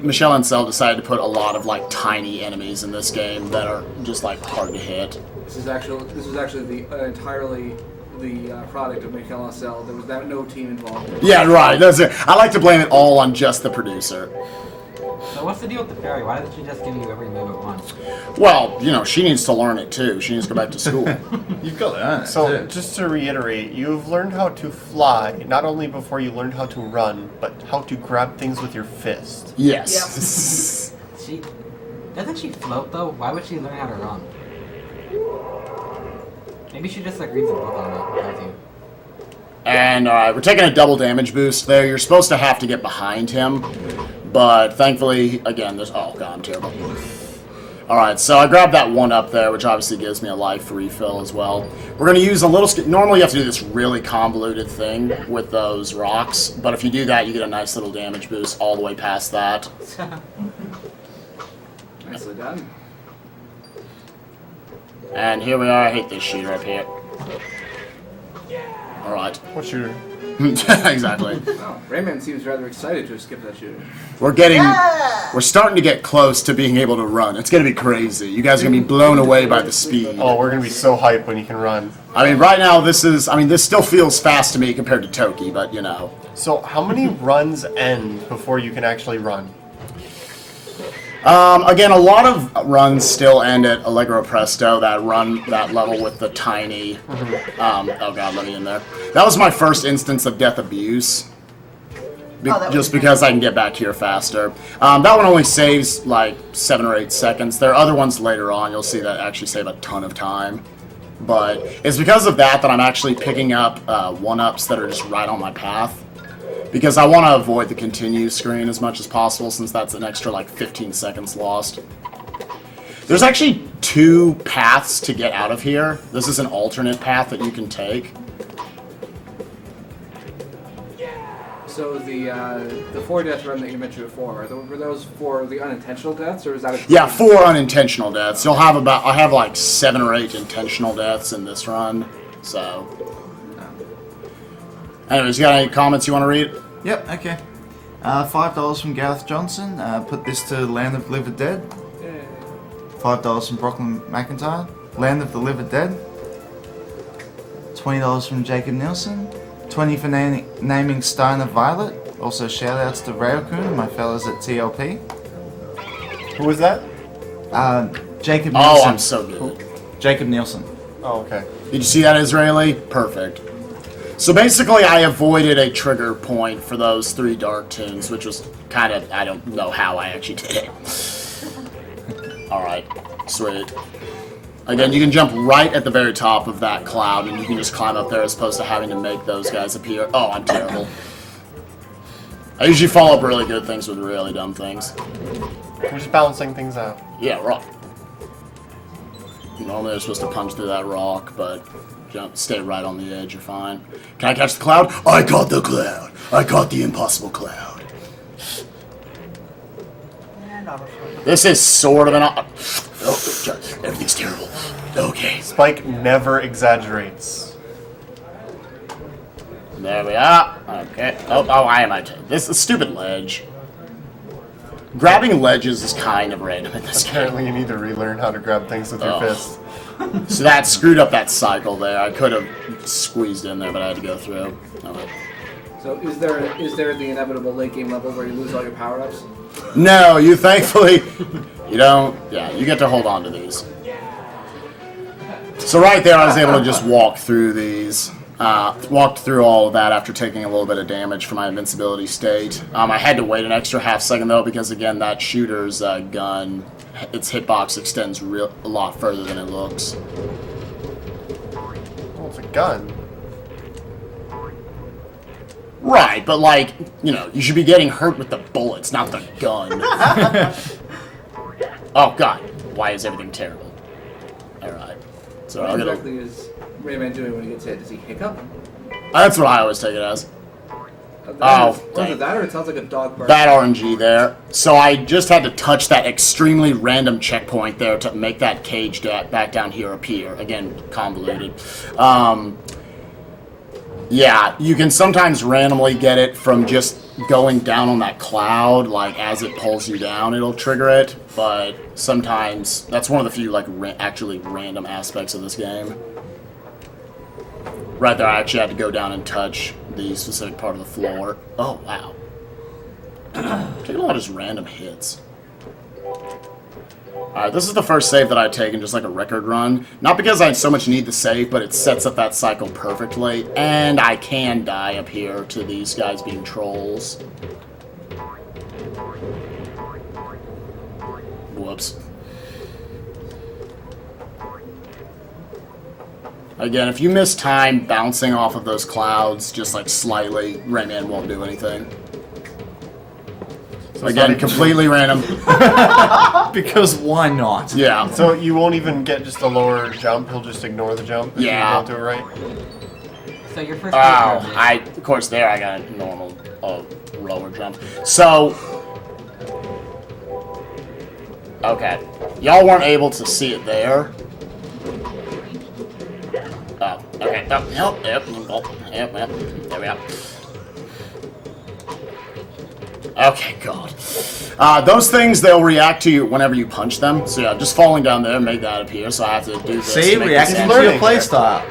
Michelle and Cell decided to put a lot of, like, tiny enemies in this game that are just, like, hard to hit. This was actually the entirely the product of Michelle and Cell. There was no team involved. Yeah, right. That's it. I like to blame it all on just the producer. So what's the deal with the fairy? Why doesn't she just give you every move at once? Well, you know, she needs to learn it, too. She needs to go back to school. You've got to learn it, So, too. just to reiterate, you've learned how to fly, not only before you learned how to run, but how to grab things with your fist. Yes. Doesn't she float, though? Why would she learn how to run? Maybe she just, like, reads a book on it. And we're taking a double damage boost there. You're supposed to have to get behind him. But thankfully, again, there's... Oh, God, I'm terrible. Alright, so I grabbed that one up there, which obviously gives me a life refill as well. We're going to use a little... Normally you have to do this really convoluted thing with those rocks, but if you do that, you get a nice little damage boost all the way past that. Nicely done. And here we are. I hate this shooter up here. Alright. What shooter? Exactly. Oh, Rayman seems rather excited to skip that shooter. We're starting to get close to being able to run. It's gonna be crazy. You guys are gonna be blown away by the speed. Oh, we're gonna be so hyped when you can run. I mean, right now this still feels fast to me compared to Toki, but you know. So how many runs end before you can actually run? Again, a lot of runs still end at Allegro Presto, that level with the tiny... oh god, let me in there. That was my first instance of death abuse. Just because I can get back here faster. That one only saves like 7 or 8 seconds. There are other ones later on, you'll see that actually save a ton of time. But it's because of that I'm actually picking up 1-ups that are just right on my path. Because I want to avoid the continue screen as much as possible, since that's an extra like 15 seconds lost. There's actually 2 paths to get out of here. This is an alternate path that you can take. So the 4 death run that you mentioned before, were those for the unintentional deaths, or is that a... Yeah, 4 unintentional deaths. I have like 7 or 8 intentional deaths in this run. So, anyways, you got any comments you want to read? Yep, okay. $5 from Gareth Johnson. Put this to Land of the Living Dead. $5 from Brooklyn McIntyre. Land of the Living Dead. $20 from Jacob Nielsen. 20 for naming Stein of Violet. Also shoutouts to Railcoon and my fellas at TLP. Who was that? Jacob Nielsen. Oh, I'm so good. Jacob Nielsen. Oh, okay. Did you see that, Israeli? Perfect. So basically, I avoided a trigger point for those 3 Dark Toons, which was kind of... I don't know how I actually did it. Alright. Sweet. Again, you can jump right at the very top of that cloud, and you can just climb up there as opposed to having to make those guys appear. Oh, I'm terrible. I usually follow up really good things with really dumb things. We're just balancing things out. Yeah, rock. Normally they're supposed to punch through that rock, but stay right on the edge, you're fine. Can I catch the cloud? I caught the cloud. I caught the impossible cloud. This is sort of an... Oh, everything's terrible. Okay. Spike never exaggerates. There we are. Okay. Oh, I am. This is a stupid ledge. Grabbing ledges is kind of random in this game. Apparently you need to relearn how to grab things with your fist. So that screwed up that cycle there. I could have squeezed in there, but I had to go through. Okay. So is there the inevitable late game level where you lose all your power-ups? No, you thankfully... You don't... Yeah, you get to hold on to these. So right there, I was able to just walk through these. Walked through all of that after taking a little bit of damage from my invincibility state. I had to wait an extra half second, though, because, again, that shooter's gun, its hitbox extends a lot further than it looks. Oh, it's a gun. Right, but, like, you know, you should be getting hurt with the bullets, not the gun. Oh, God. Why is everything terrible? Alright. So What exactly is Rayman doing when he gets hit? Does he hiccup? That's what I always take it as. Was it that, or it sounds like a dog bark? That RNG there. So I just had to touch that extremely random checkpoint there to make that cage back down here appear. Again, convoluted. Yeah, you can sometimes randomly get it from just going down on that cloud, like as it pulls you down, it'll trigger it. But sometimes that's one of the few like actually random aspects of this game. Right there, I actually had to go down and touch the specific part of the floor. Oh wow! Taking a lot of just random hits. Alright, this is the first save that I've taken, just like a record run. Not because I so much need the save, but it sets up that cycle perfectly. And I can die up here to these guys being trolls. Whoops. Again, if you miss time bouncing off of those clouds just like slightly, Rayman won't do anything. So Again, completely random. Because why not? Yeah. So you won't even get just a lower jump. He'll just ignore the jump. If Yeah. You don't do it right. So your first. Of course there I got a normal lower jump. So, okay, y'all weren't able to see it there. Oh, okay. Oh, yep. There we go. Okay, God. Those things, they'll react to you whenever you punch them. So yeah, just falling down there made that appear. So I have to do this. See, reacting to your playstyle.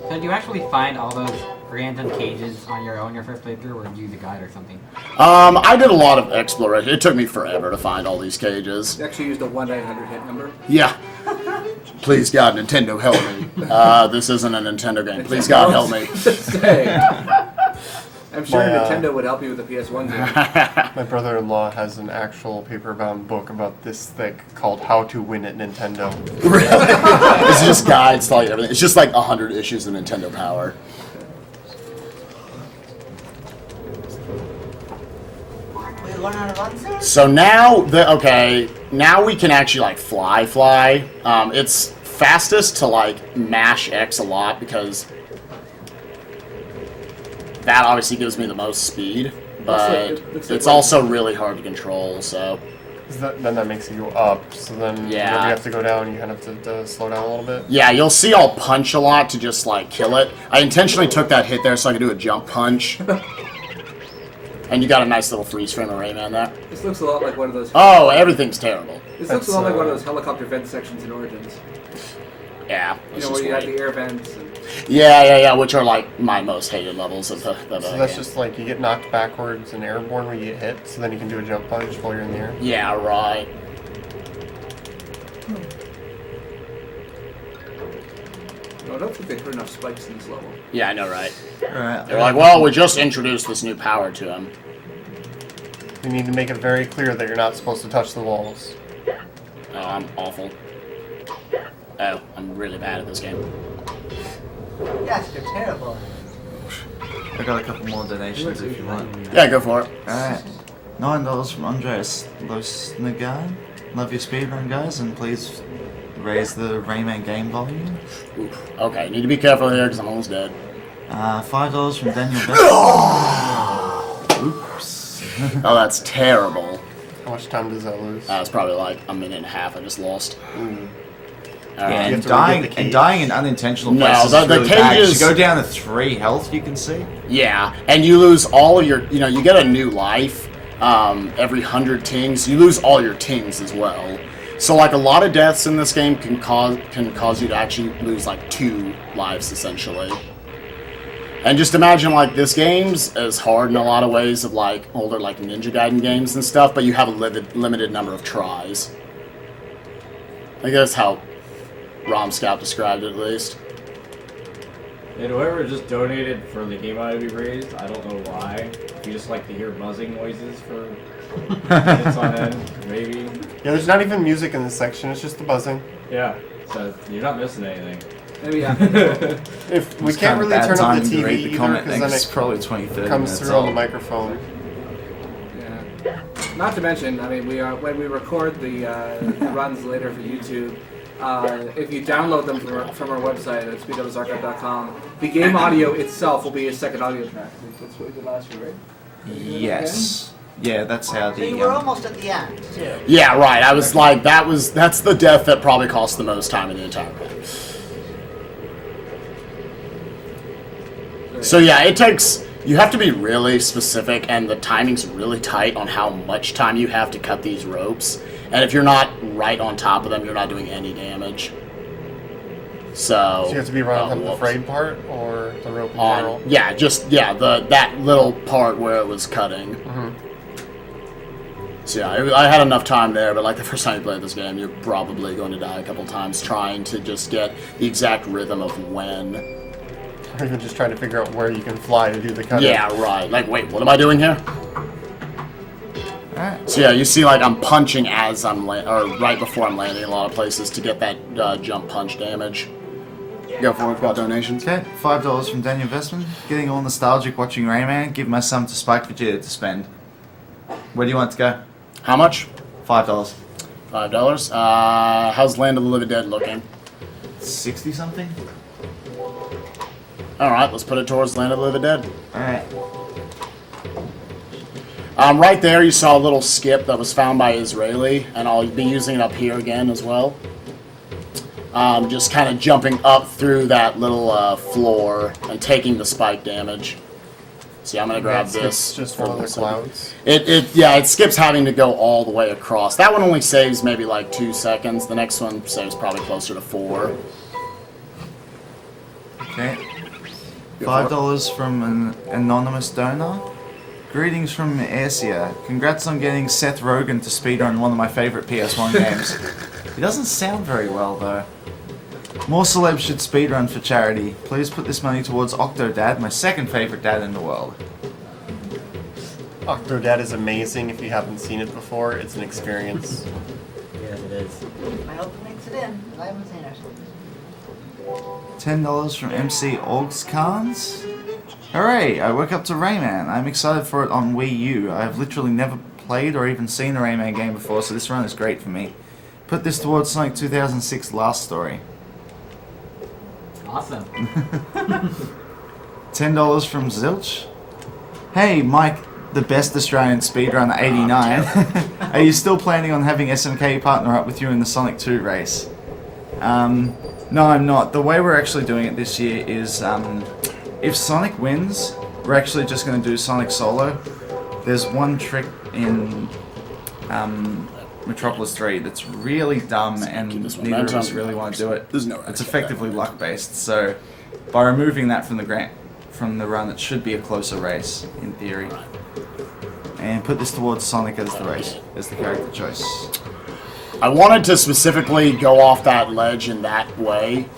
So do you actually find all those random cages on your own your first playthrough, or do you use a guide or something? I did a lot of exploration. It took me forever to find all these cages. You actually used a 1-900 hit number. Yeah. Please God, Nintendo, help me. This isn't a Nintendo game. Please God, help me. I'm sure My, Nintendo would help you with the PS1 game. My brother-in-law has an actual paper-bound book about this thick called "How to Win at Nintendo." Really? It's just guides to like everything. It's just like 100 issues of Nintendo Power. We learn how to run soon? So now now we can actually like fly. It's fastest to like mash X a lot because that obviously gives me the most speed, but it's also really hard to control. So Then that makes you go up. So then whenever you have to go down, you kind of have to slow down a little bit. yeah, you'll see I'll punch a lot to just like kill it. I intentionally took that hit there so I could do a jump punch. And you got a nice little freeze frame of Rayman there. This looks a lot like one of those. Oh, everything's terrible. This looks a lot like one of those helicopter vent sections in Origins. Yeah. You know, where you have the air vents. And... Yeah, which are like my most hated levels of the So that's just like you get knocked backwards and airborne when you get hit, so then you can do a jump punch while you're in the air. Yeah, right. No, I don't think they put enough spikes in this level. Yeah, I know, right? Right. They're like, well, we just introduced this new power to him. You need to make it very clear that you're not supposed to touch the walls. Oh, I'm awful. Oh, I'm really bad at this game. Yes, you're terrible. I got a couple more donations if you want. Yeah, go for it. Alright. $9 from Andreas Losnagard. Love your speedrun, guys, and please raise the Rayman game volume. Oof. Okay, need to be careful here because I'm almost dead. $5 from Daniel Beck. Oops. Oh, that's terrible. How much time does that lose? It's probably like a minute and a half I just lost. Yeah, You and have to dying, re-get the and key. dying in unintentional No, places the is really bad. cages- You go down to 3 health, you can see. Yeah, and you lose all of your, you get a new life every 100 tings. You lose all your tings as well. So like a lot of deaths in this game can cause you to actually lose like 2 lives essentially. And just imagine like this game's as hard in a lot of ways of like older like Ninja Gaiden games and stuff, but you have a limited number of tries. I guess how Rom Scout described it at least. And whoever just donated for the game audio to be raised, I don't know why. If you just like to hear buzzing noises for minutes on end, maybe. Yeah, there's not even music in this section, it's just the buzzing. Yeah, so you're not missing anything. Maybe yeah. If we It's can't kinda really bad turn up timing the to TV read the either, comment because next. then It's probably 20-30 comes minutes through on the old. microphone. Yeah. Not to mention, I mean, when we record the runs later for YouTube, if you download them from our website at speedleversarchive.com, the game audio itself will be a second audio track. That's what we did last year, right? Yes. Yeah, that's how So the... you were almost at the end, too. Yeah, right. I was like, that's the death that probably cost the most time in the entire game. So yeah, you have to be really specific, and the timing's really tight on how much time you have to cut these ropes. And if you're not right on top of them, you're not doing any damage. So So you have to be right on top of the whoops. frayed part, or the rope in general? that little part where it was cutting. So yeah, I had enough time there, but like the first time you play this game, you're probably going to die a couple times trying to just get the exact rhythm of when. Or even just trying to figure out where you can fly to do the cutting. Yeah, right. Like, wait, what am I doing here? Alright. So yeah, you see like I'm punching as I'm or right before I'm landing in a lot of places to get that jump punch damage. Go for it, we've got donations. Okay, $5 from Daniel Investment. Getting all nostalgic watching Rayman. Give my sum to Spike Vegeta to spend. Where do you want to go? How much? $5. $5. How's Land of the Living Dead looking? 60 something? Alright, let's put it towards Land of the Living Dead. Alright. Right there you saw a little skip that was found by Israeli, and I'll be using it up here again as well. Just kind of jumping up through that little floor and taking the spike damage. See, I'm gonna grab this. Just for the clouds. It skips having to go all the way across. That one only saves maybe like 2 seconds. The next one saves probably closer to 4. Okay. $5 from an anonymous donor. Greetings from Asia. Congrats on getting Seth Rogen to speedrun one of my favorite PS1 games. He doesn't sound very well though. More celebs should speedrun for charity. Please put this money towards Octodad, my second favorite dad in the world. Octodad is amazing if you haven't seen it before. It's an experience. Yes, it is. I hope it makes it in, because I haven't seen it. $10 from MC Augscans. Hooray! I woke up to Rayman. I'm excited for it on Wii U. I have literally never played or even seen a Rayman game before, so this run is great for me. Put this towards Sonic 2006 Last Story. Awesome. $10 from Zilch. Hey, Mike, the best Australian speedrunner 89. Are you still planning on having SMK partner up with you in the Sonic 2 race? No, I'm not. The way we're actually doing it this year is, if Sonic wins, we're actually just going to do Sonic solo. There's one trick in Metropolis 3 that's really dumb, and neither of us really want to do it. It's effectively luck based, so by removing that from the run, it should be a closer race in theory. And put this towards Sonic as the race, as the character choice. I wanted to specifically go off that ledge in that way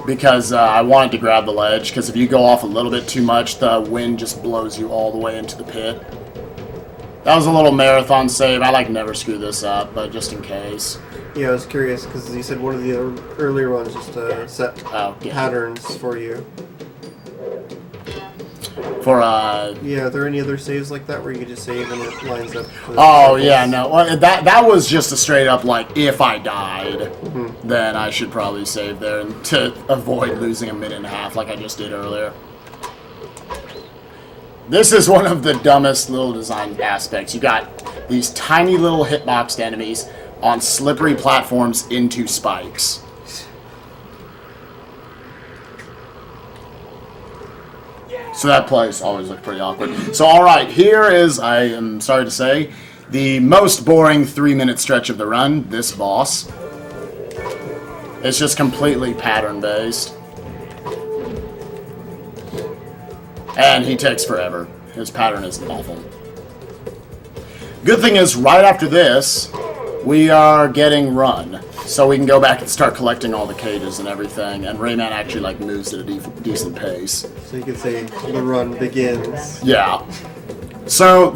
because I wanted to grab the ledge, because if you go off a little bit too much, the wind just blows you all the way into the pit. That was a little marathon save. I never screw this up, but just in case. Yeah, I was curious because you said one of the earlier ones just set patterns for you. Yeah, are there any other saves like that where you could just save and it lines up? Oh yeah, no. Well, that was just a straight up if I died, then I should probably save there and to avoid losing a minute and a half like I just did earlier. This is one of the dumbest little design aspects. You got these tiny little hitboxed enemies on slippery platforms into spikes. So that place always looked pretty awkward. So alright, here is, I am sorry to say, the most boring 3-minute stretch of the run, this boss. It's just completely pattern-based. And he takes forever. His pattern is awful. Good thing is, right after this, we are getting run. So we can go back and start collecting all the cages and everything, and Rayman actually moves at a decent pace. So you could say the run begins. Yeah. So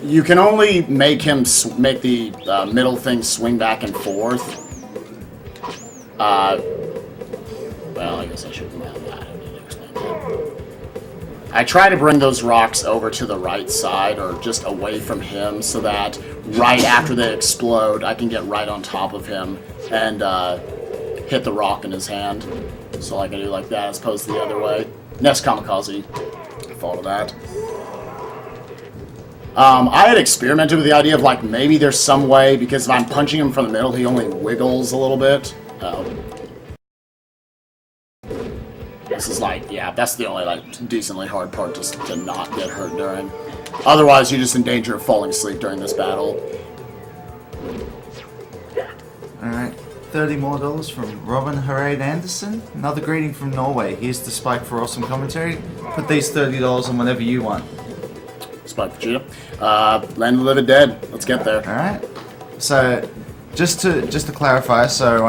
you can only make him make the middle thing swing back and forth. Well, I guess I should know that. I don't need to explain that. I try to bring those rocks over to the right side or just away from him so that right after they explode, I can get right on top of him and hit the rock in his hand. So I can do like that as opposed to the other way. Next kamikaze. Follow that. I had experimented with the idea of maybe there's some way, because if I'm punching him from the middle, he only wiggles a little bit. This is yeah, that's the only decently hard part to not get hurt during. Otherwise, you're just in danger of falling asleep during this battle. Alright, $30 more from Robin Harade Anderson. Another greeting from Norway. Here's to Spike for awesome commentary. Put these $30 on whatever you want. Spike Vegeta. Land of the Living Dead. Let's get there. Alright. So, just to clarify, so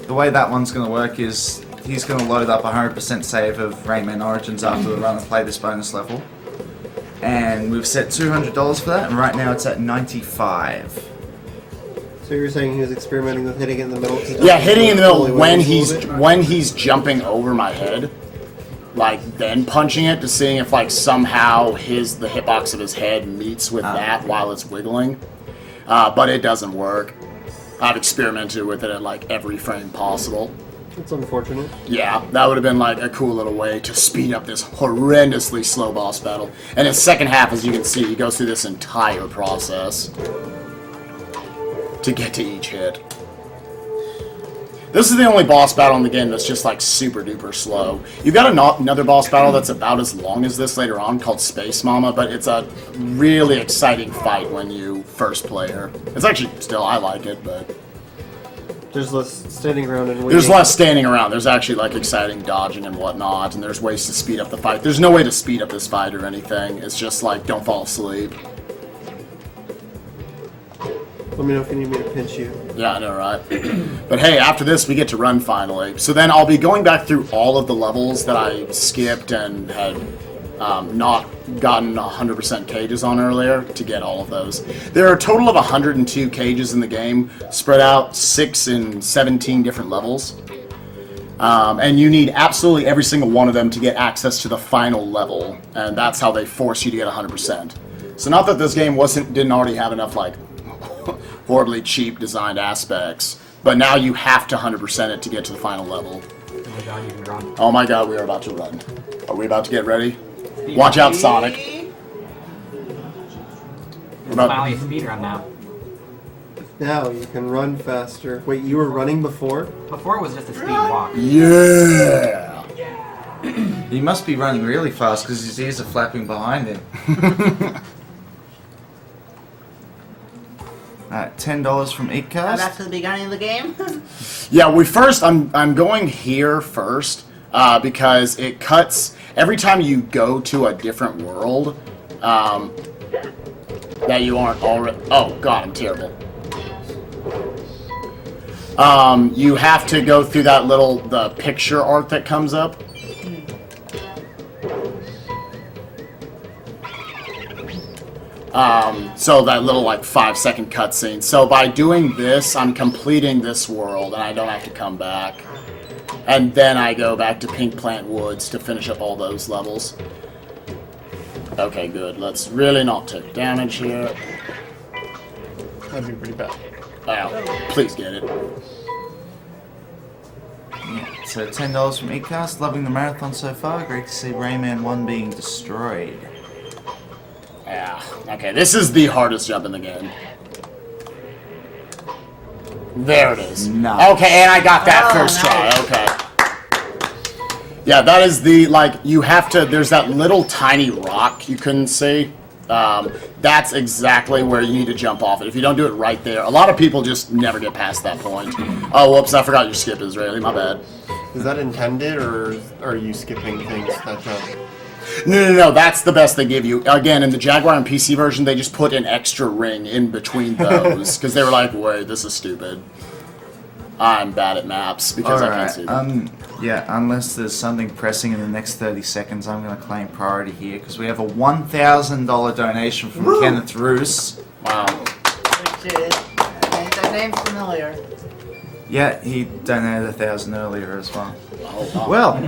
the way that one's going to work is he's going to load up 100% save of Rayman Origins after the run and play this bonus level. And we've set $200 for that, and right now it's at 95. So you're saying he was experimenting with hitting it in the middle? Yeah, hitting in the middle when he's jumping over my head, like then punching it to seeing if like somehow the hitbox of his head meets with that while it's wiggling. But it doesn't work. I've experimented with it at like every frame possible. It's unfortunate. Yeah, that would have been like a cool little way to speed up this horrendously slow boss battle. And his second half, as you can see, he goes through this entire process to get to each hit. This is the only boss battle in the game that's just like super duper slow. You've got another boss battle that's about as long as this later on called Space Mama, but it's a really exciting fight when you first play her. It's actually still, I like it, but... There's less standing around and waiting. There's less standing around. There's actually like exciting dodging and whatnot, and there's ways to speed up the fight. There's no way to speed up this fight or anything. It's just like, don't fall asleep. Let me know if you need me to pinch you. Yeah, I know, right? But hey, after this, we get to run finally. So then I'll be going back through all of the levels that I skipped and had not gotten 100% cages on earlier to get all of those. There are a total of 102 cages in the game, spread out 6 in 17 different levels. And you need absolutely every single one of them to get access to the final level, and that's how they force you to get 100%. So not that this game didn't already have enough like horribly cheap designed aspects, but now you have to 100% it to get to the final level. Oh my god, you can run. Oh my god, we are about to run. Are we about to get ready? Watch out, Sonic. It's finally a speedrun now. Now you can run faster. Wait, you were running before? Before it was just a speed walk. Yeah! He must be running really fast because his ears are flapping behind him. Alright, $10 from Now Eatcast. back to the beginning of the game. Yeah, I'm going here first because it cuts every time you go to a different world that you aren't already. Oh god, I'm terrible. You have to go through that the picture art that comes up. So that little like 5-second cutscene. So by doing this, I'm completing this world and I don't have to come back. And then I go back to Pink Plant Woods to finish up all those levels. Okay, good. Let's really not take damage here. That'd be pretty bad. Oh, please get it. Yeah, so $10 from Eatcast. Loving the marathon so far. Great to see Rayman 1 being destroyed. Yeah. Okay, this is the hardest jump in the game. There it is. Nice. Okay, and I got that first try. Okay. Yeah, that is the, like, you have to, there's that little tiny rock you couldn't see. That's exactly where you need to jump off it. If you don't do it right there, a lot of people just never get past that point. Oh, whoops, I forgot your skip, Israeli. My bad. Is that intended, or are you skipping things that jump? No, that's the best they give you. Again, in the Jaguar and PC version, they just put an extra ring in between those, because they were like, wait, this is stupid. I'm bad at maps, because I can't see them. Yeah, unless there's something pressing in the next 30 seconds, I'm going to claim priority here, because we have a $1,000 donation from Kenneth Roos. Wow. Which is, that name's familiar. Yeah, he donated 1,000 earlier as well. Oh, wow. Well,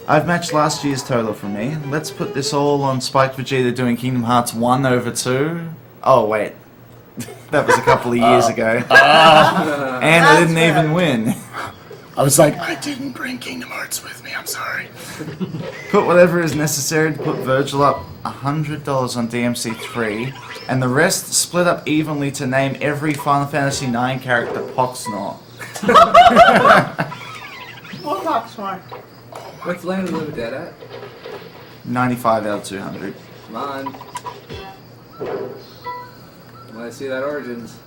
I've matched last year's total for me. Let's put this all on Spike Vegeta doing Kingdom Hearts 1 over 2. Oh, wait. That was a couple of years ago. And I didn't even win. I was like, I didn't bring Kingdom Hearts with me, I'm sorry. Put whatever is necessary to put Virgil up $100 on DMC3, and the rest split up evenly to name every Final Fantasy IX character Poxnor. What Poxnor? What's Land of the Living Dead at? 95 out of 200. Come on. When I see that Origins.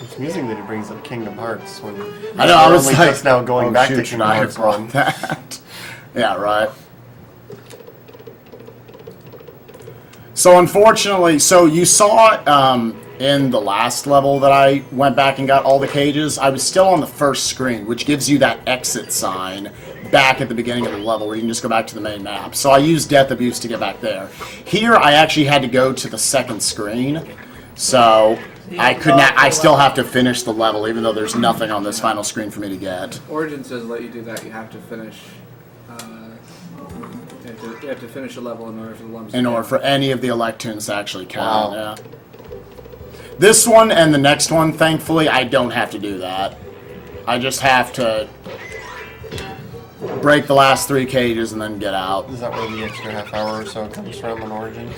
It's amusing that he brings up Kingdom Hearts when I know, I was only like, just now going back to shoot, Kingdom I Hearts have brought 1. that. Yeah, right. So unfortunately, so you saw in the last level that I went back and got all the cages, I was still on the first screen, which gives you that exit sign. back at the beginning of the level where you can just go back to the main map. So I used Death Abuse to get back there. Here, I actually had to go to the second screen, so I could not. I still have to finish the level, even though there's nothing on this final screen for me to get. Origins doesn't let you do that. You have to finish. You have to finish a level in order for the lumps. In order for any of the Electoons to actually count. Yeah. This one and the next one, thankfully, I don't have to do that. I just have to break the last 3 cages and then get out. Is that where the extra half hour or so comes from on Origins?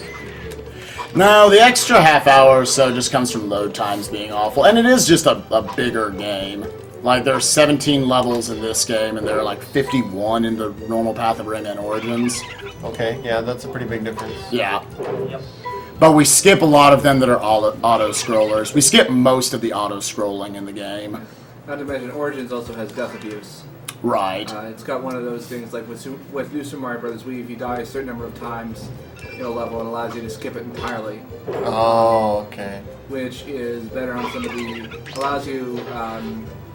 No, the extra half hour or so just comes from load times being awful. And it is just a bigger game. Like, there are 17 levels in this game, and there are like 51 in the normal path of Rayman Origins. Okay, yeah, that's a pretty big difference. Yeah. But we skip a lot of them that are auto-scrollers. We skip most of the auto-scrolling in the game. Not to mention, Origins also has Death Abuse. Right. It's got one of those things like with New Super Mario Bros. Wii, if you die a certain number of times in a level, it allows you to skip it entirely. Oh, okay. Which is better on some of the... allows you,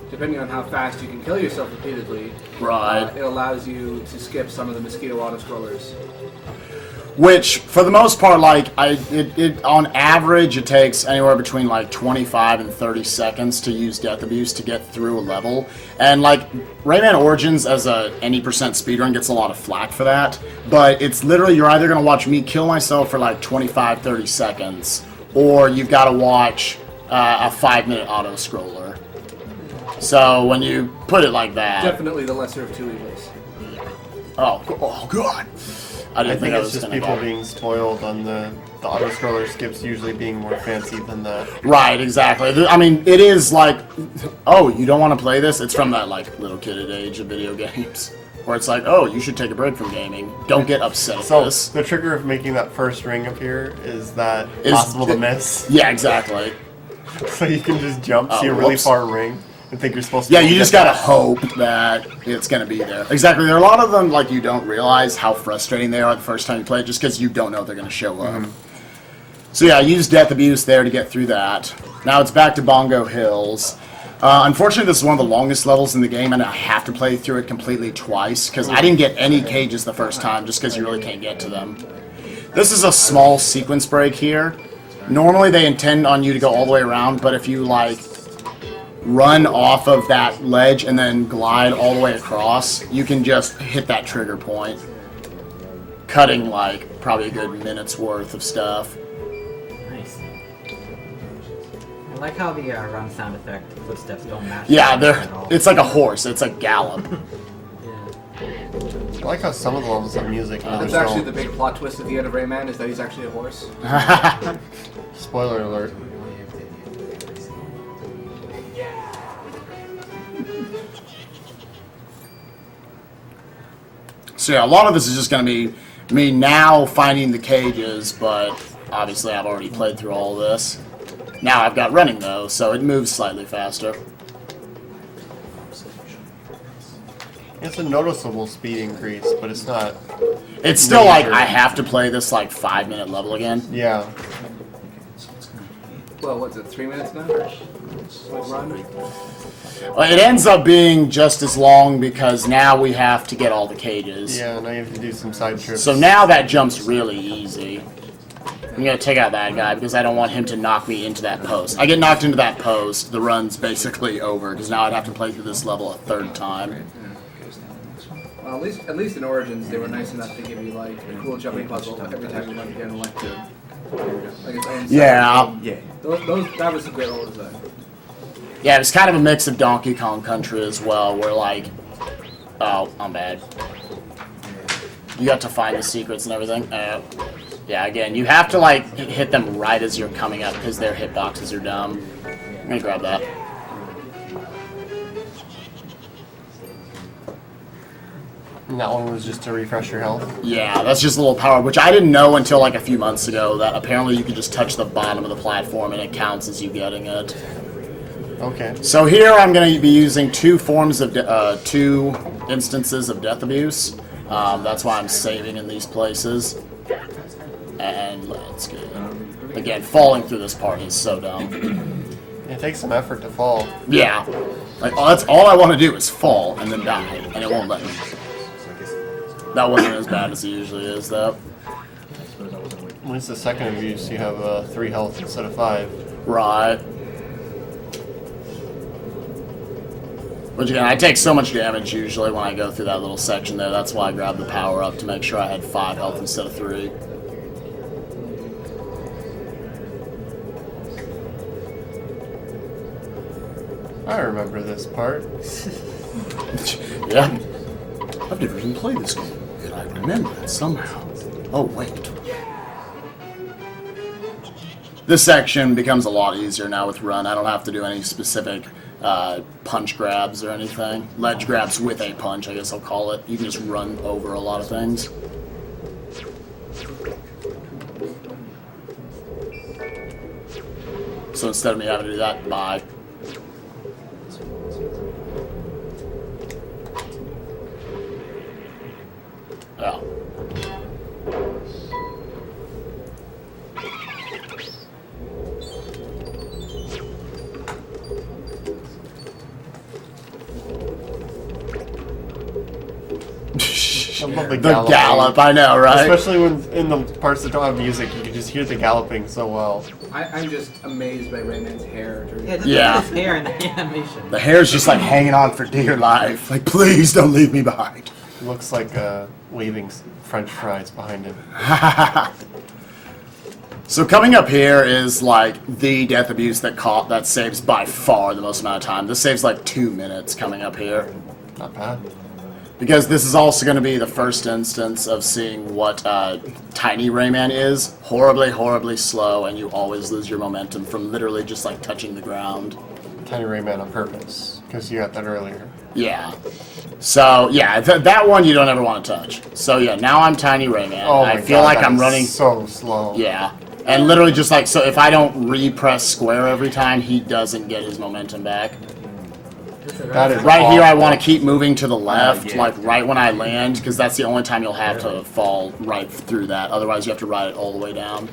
depending on how fast you can kill yourself repeatedly, Right. It allows you to skip some of the mosquito auto-scrollers. Which, for the most part, like, on average, it takes anywhere between, like, 25 and 30 seconds to use Death Abuse to get through a level. And, like, Rayman Origins, as a any % speedrun, gets a lot of flack for that. But it's literally, you're either going to watch me kill myself for, like, 25, 30 seconds, or you've got to watch a 5-minute auto-scroller. So, when you put it like that... Definitely the lesser of two evils. Oh God. I think it's just people being spoiled on the auto-scroller skips usually being more fancy than that. Right, exactly. I mean, it is like, oh, you don't want to play this? It's from that, like, little kid age of video games. Where it's like, oh, you should take a break from gaming. Don't get upset at this. So, the trigger of making that first ring appear is that possible to miss? Yeah, exactly. So you can just jump, see a really far ring, and think you're supposed to... Yeah, you just gotta hope that it's gonna be there. Exactly. There are a lot of them, like, you don't realize how frustrating they are the first time you play it, just because you don't know they're gonna show up. So yeah, I used Death Abuse there to get through that. Now it's back to Bongo Hills. Unfortunately, this is one of the longest levels in the game, and I have to play through it completely twice, because I didn't get any cages the first time, just because you really can't get to them. This is a small sequence break here. Normally they intend on you to go all the way around, but if you, like, run off of that ledge and then glide all the way across, you can just hit that trigger point, cutting, like, probably a good minute's worth of stuff. Nice. I like how the run sound effect footsteps don't match. Yeah, at all. it's like a horse. It's a gallop. I like how some of the levels have music. And That's actually the big plot twist at the end of Rayman, is that he's actually a horse. Spoiler alert. So yeah, a lot of this is just going to be me now finding the cages, but obviously I've already played through all of this. Now I've got running, though, so it moves slightly faster. It's a noticeable speed increase, but it's not... It's still like, I have to play this, like, 5-minute level again. Yeah. Well, what's it, 3 minutes now? Run? Well, it ends up being just as long because now we have to get all the cages. Yeah, now you have to do some side trips. So now that jump's really easy. I'm going to take out that guy because I don't want him to knock me into that post. I get knocked into that post, the run's basically over because now I'd have to play through this level a 3rd time. Well, at least in Origins, they were nice enough to give you, like, a cool jumping puzzle every time you went to get an elected. Like its own Yeah. Yeah. That was a great old design. Yeah, it was kind of a mix of Donkey Kong Country as well, where, like... Oh, I'm bad. You got to find the secrets and everything. Yeah, again, you have to, like, hit them right as you're coming up because their hitboxes are dumb. I'm gonna grab that. And that one was just to refresh your health? Yeah, that's just a little power, which I didn't know until like a few months ago, that apparently you can just touch the bottom of the platform and it counts as you getting it. Okay. So here I'm going to be using 2 instances of Death Abuse. That's why I'm saving in these places. And let's get it. Again, falling through this part is so dumb. It takes some effort to fall. Yeah. Like, that's all I want to do is fall and then die, and it won't let me. That wasn't as bad as it usually is, though. At least the second abuse, you have 3 health instead of 5. Right. Which again, I take so much damage usually when I go through that little section there. That's why I grabbed the power up to make sure I had 5 health instead of 3. I remember this part. Yeah. I've never even played this game, yet I remember it somehow. Oh, wait. This section becomes a lot easier now with run. I don't have to do any specific punch grabs or anything. Ledge grabs with a punch, I guess I'll call it. You can just run over a lot of things. So instead of me having to do that, bye. Yeah. I love the gallop, I know, right? Especially when in the parts that don't have music, you can just hear the galloping so well. I'm just amazed by Rayman's hair. During Yeah, just hair in the animation. The hair's just like hanging on for dear life. Like, please don't leave me behind. Looks like waving French fries behind him. So coming up here is like the death abuse that saves by far the most amount of time. This saves like 2 minutes coming up here. Not bad. Because this is also going to be the first instance of seeing what Tiny Rayman is. Horribly, horribly slow, and you always lose your momentum from literally just like touching the ground. Tiny Rayman on purpose, because you got that earlier. Yeah. So, yeah, that one you don't ever want to touch. So, yeah, now I'm Tiny Rayman. Oh my I feel God, like that I'm is running... so slow. Yeah. And literally just like, so if I don't re-press square every time, he doesn't get his momentum back. That is Right here, I awful. want to keep moving to the left, yeah. like right when I land, because that's the only time you'll have to fall right through that. Otherwise, you have to ride it all the way down.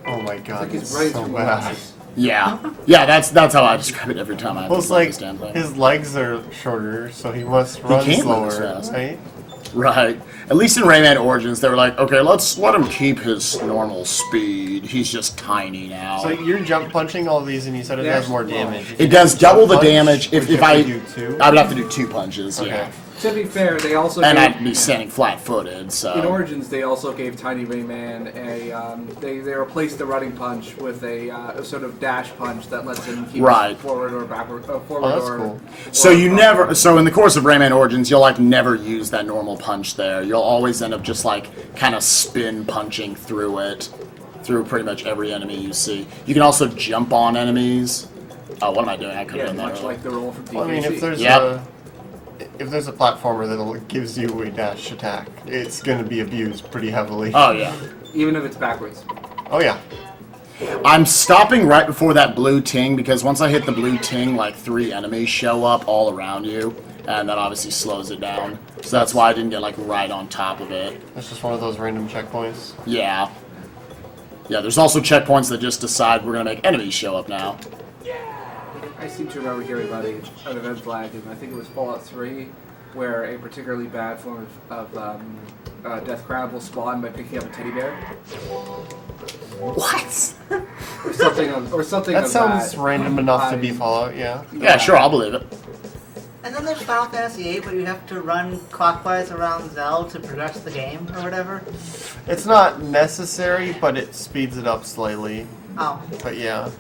Oh my God, Like he's it's right so through bad. molasses. Yeah. Yeah, that's how I describe it every time I have Well, to it's play like this damn thing. his legs are shorter, so he must run can't slower, run as fast. right? Right. At least in Rayman Origins, they were like, okay, let's let him keep his normal speed. He's just tiny now. So you're jump punching all these, and you said it Yeah. does more damage. If It you does do double jump the punch, damage would if you I... have to do 2? I would have to do 2 punches, Okay. yeah. To be fair, they also And gave, I'd be standing flat-footed, so... in Origins they also gave Tiny Rayman a they replaced the running punch with a sort of dash punch that lets him keep Right. forward or backward, forward Oh, that's or. cool. So or you up. never, so in the course of Rayman Origins, you'll like never use that normal punch there. You'll always end up just like kind of spin punching through it, through pretty much every enemy you see. You can also jump on enemies. Oh, what am I doing? I could Yeah, have done that much earlier. like the roll from DKC. Well, I mean, Yep. if there's a platformer that gives you a dash attack, it's going to be abused pretty heavily. Oh yeah. Even if it's backwards. Oh yeah. I'm stopping right before that blue ting because once I hit the blue ting, like 3 enemies show up all around you, and that obviously slows it down. So that's why I didn't get like right on top of it. That's just one of those random checkpoints. Yeah. Yeah, there's also checkpoints that just decide we're gonna make enemies show up now. I seem to remember hearing about an event lag, and I think it was Fallout 3, where a particularly bad form of death crab will spawn by picking up a teddy bear. What? Or something of, or something That of sounds that. random enough to be I- Fallout, yeah. Yeah, sure, I'll believe it. And then there's Final Fantasy VIII where you have to run clockwise around Zell to progress the game or whatever. It's not necessary, but it speeds it up slightly. Oh. But yeah.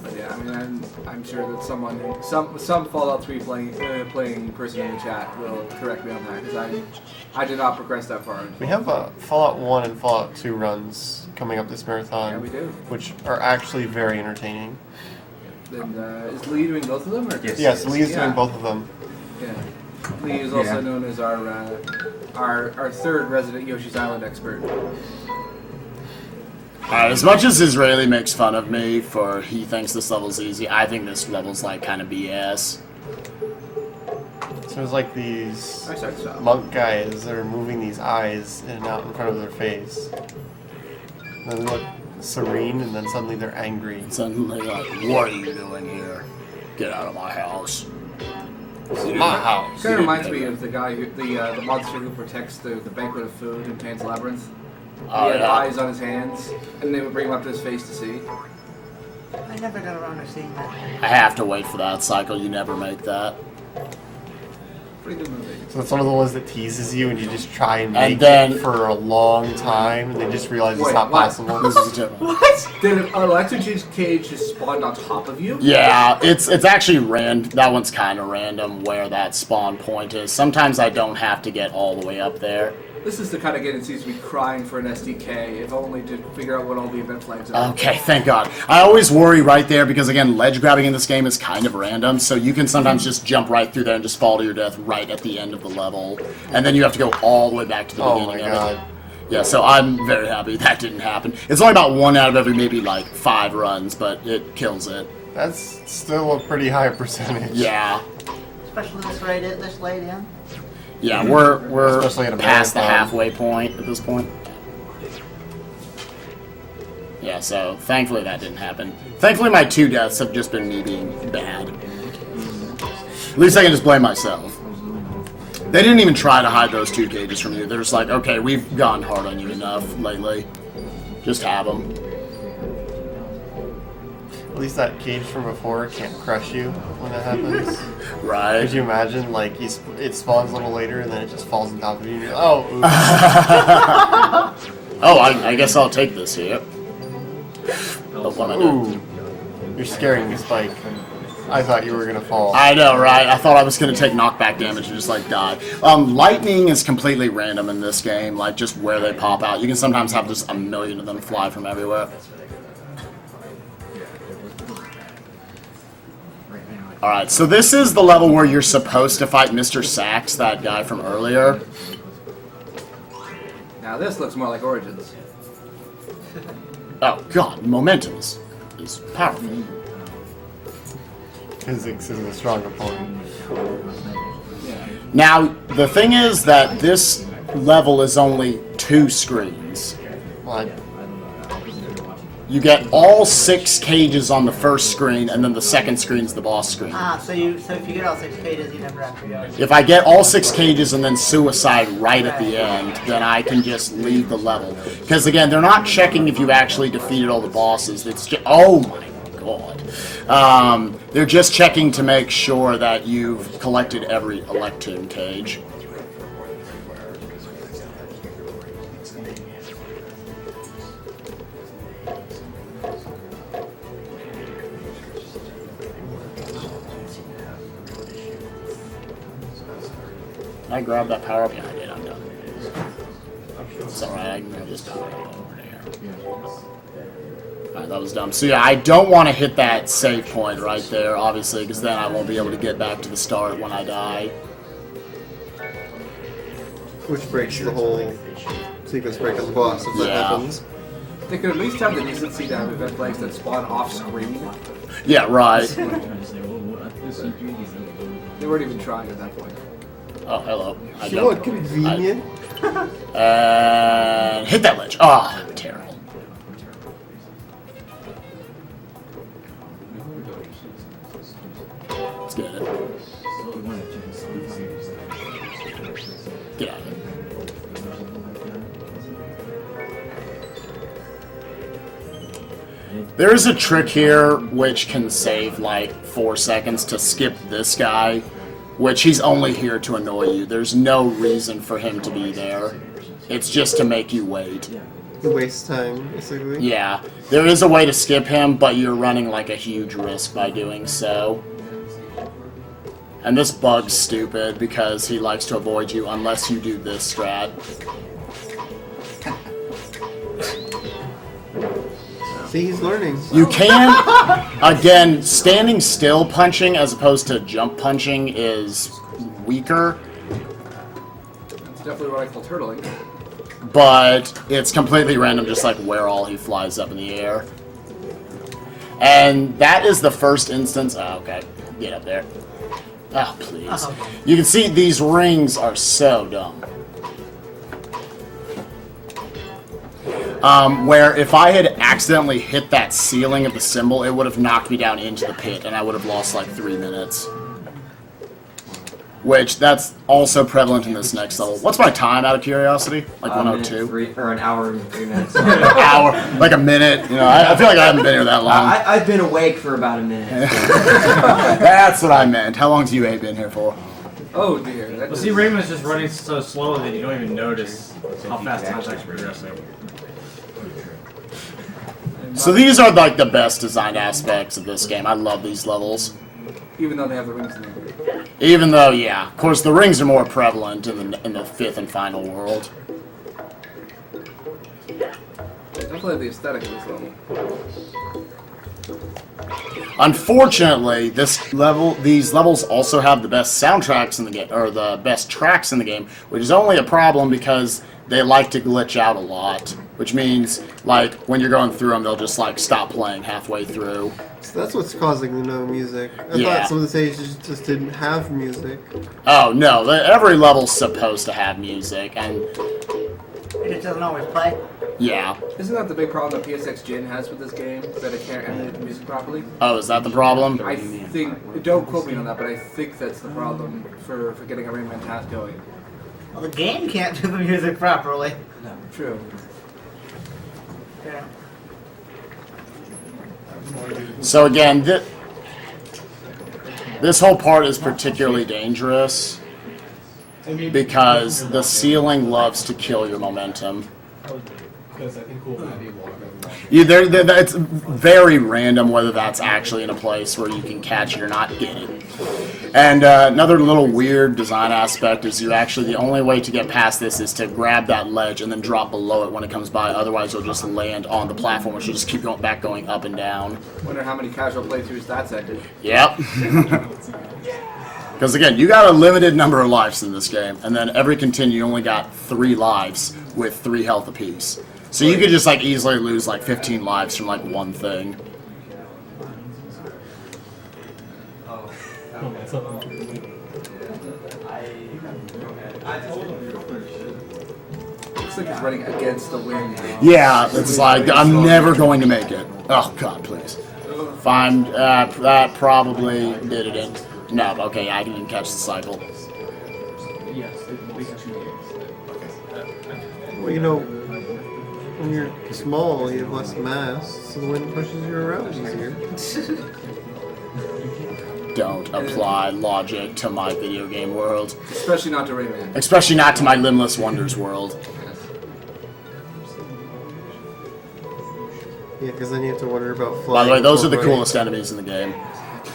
But yeah, I mean, I'm sure that some Fallout 3 playing person in the chat will correct me on that because I did not progress that far. We have Fallout 1 and Fallout 2 runs coming up this marathon. Yeah, we do. Which are actually very entertaining. Then is Lee doing both of them? Or just, Yes, Lee is yeah. doing both of them. Yeah. Lee is also known as our third resident Yoshi's Island expert. As much as Israeli makes fun of me for he thinks this level's easy, I think this level's like kind of BS. So there's like these I start stop. monk guys that are moving these eyes in and out in front of their face. And then they look serene, and then suddenly they're angry. Suddenly, like, what are you doing here? Get out of my house. My house. Kind of reminds me of the guy, the monster who protects the banquet of food in Pan's Labyrinth. Oh, He had yeah. eyes on his hands, and they would bring him up to his face to see. I never got around to seeing that. I have to wait for that cycle. You never make that. Pretty good movie. So it's one of the ones that teases you, and you just try and And make then- it for a long time, and then just realize it's Wait, not what? possible. This is different. What? Did an electric cage just spawn on top of you? Yeah, it's actually random. That one's kind of random where that spawn point is. Sometimes I don't have to get all the way up there. This is the kind of game that seems to be crying for an SDK, if only to figure out what all the event flags are. Okay, thank God. I always worry right there because, again, ledge grabbing in this game is kind of random, so you can sometimes just jump right through there and just fall to your death right at the end of the level. And then you have to go all the way back to the Oh my beginning of god. it. Yeah, so I'm very happy that didn't happen. It's only about 1 out of every maybe like 5 runs, but it kills it. That's still a pretty high percentage. Yeah. Especially this late in. Yeah, we're Especially in a past the marathon. halfway point at this point. Yeah, so thankfully that didn't happen. Thankfully my 2 deaths have just been me being bad. At least I can just blame myself. They didn't even try to hide those 2 cages from you. They're just like, okay, we've gone hard on you enough lately. Just have them. At least that cage from before can't crush you when that happens. Right. Could you imagine, like, it spawns a little later and then it just falls on top of you and you're like, oh, oops. Oh, I guess I'll take this here. Oh, what am I doing? Ooh. You're scaring me, Spike. I thought you were gonna fall. I know, right? I thought I was going to take knockback damage and just, like, die. Lightning is completely random in this game, like, just where they pop out. You can sometimes have just a million of them fly from everywhere. Alright, so this is the level where you're supposed to fight Mr. Sax, that guy from earlier. Now this looks more like Origins. Oh, God, momentum is powerful. Physics is a strong opponent. Now, the thing is that this level is only 2 screens. Well, You get all 6 cages on the first screen, and then the second screen's the boss screen. So if you get all 6 cages, you never have to go. If I get all 6 cages and then suicide right at the end, then I can just leave the level. Because again, they're not checking if you actually defeated all the bosses. It's just, oh my god. They're just checking to make sure that you've collected every Electrum cage. Can I grab that power up? Yeah, I did. I'm done. It's alright, I can just power up over there. Alright, that was dumb. So yeah, I don't want to hit that save point right there, obviously, because then I won't be able to get back to the start when I die. which breaks the whole sequence break of the boss if that Yeah. happens. They could at least have the decency to have event flags that spawn off screen. Yeah, right. They weren't even trying at that point. Oh, hello. I You know what don't. convenient? Hit that ledge. Ah, oh, terrible. Let's get it. Get out of it. There is a trick here which can save like 4 seconds to skip this guy, which he's only here to annoy you. There's no reason for him to be there. It's just to make you wait. You waste time, basically. Yeah, there is a way to skip him, but you're running like a huge risk by doing so. And this bug's stupid because he likes to avoid you unless you do this strat. See, he's learning. You can, again, standing still punching as opposed to jump punching is weaker, It's definitely what I call turtling. but it's completely random just like where all he flies up in the air. And that is the first instance. Oh, okay. Get up there. Oh, please. You can see these rings are so dumb. where if I had accidentally hit that ceiling of the symbol, it would have knocked me down into the pit, and I would have lost like 3 minutes. Which, that's also prevalent in this next level. What's my time, out of curiosity? Like 102? Or an hour and 3 minutes. An hour, like a minute. You know, I feel like I haven't been here that long. I've been awake for about a minute. That's what I meant. How long have you been here for? Oh dear. Well, see, Rayman's just running so slow that you don't even notice how fast time's actually progressing. So these are like the best designed aspects of this game. I love these levels. Even though they have the rings in them. Even though, yeah, of course the rings are more prevalent in the fifth and final world. Definitely the aesthetic of this level. Unfortunately, these levels also have the best soundtracks in the game, or the best tracks in the game, which is only a problem because they like to glitch out a lot. Which means, like, when you're going through them, they'll just, like, stop playing halfway through. So that's what's causing the no music. I Yeah. thought some of the stages just didn't have music. Oh, no, every level's supposed to have music, and It just doesn't always play. yeah. Isn't that the big problem that PSX Gin has with this game? That it can't emulate the music properly? Oh, is that the problem? I think, don't quote me on that, but I think that's the problem for getting a Rayman task going. Well, the game can't do the music properly. True. Yeah. So again, this whole part is particularly dangerous because the ceiling loves to kill your momentum. It's very random whether that's actually in a place where you can catch it or not get it. And another little weird design aspect is the only way to get past this is to grab that ledge and then drop below it when it comes by. Otherwise, you'll just land on the platform, which will just keep going up and down. Wonder how many casual playthroughs that's ended. Yep. Because again, you got a limited number of lives in this game, and then every continue you only got 3 lives with 3 health apiece. So you could just like easily lose like 15 lives from like one thing. Looks like he's running against the wind. Yeah, it's like I'm never going to make it. Oh God, please. Fine, that probably did it in. No, okay, yeah, I can even catch the cycle. Well, you know, when you're small, you have less mass, so the wind pushes you around easier. Don't apply logic to my video game world. Especially not to Rayman. Especially not to my Limbless Wonders world. Yeah, because then you have to wonder about flying. By the way, those are the before coolest enemies in the game.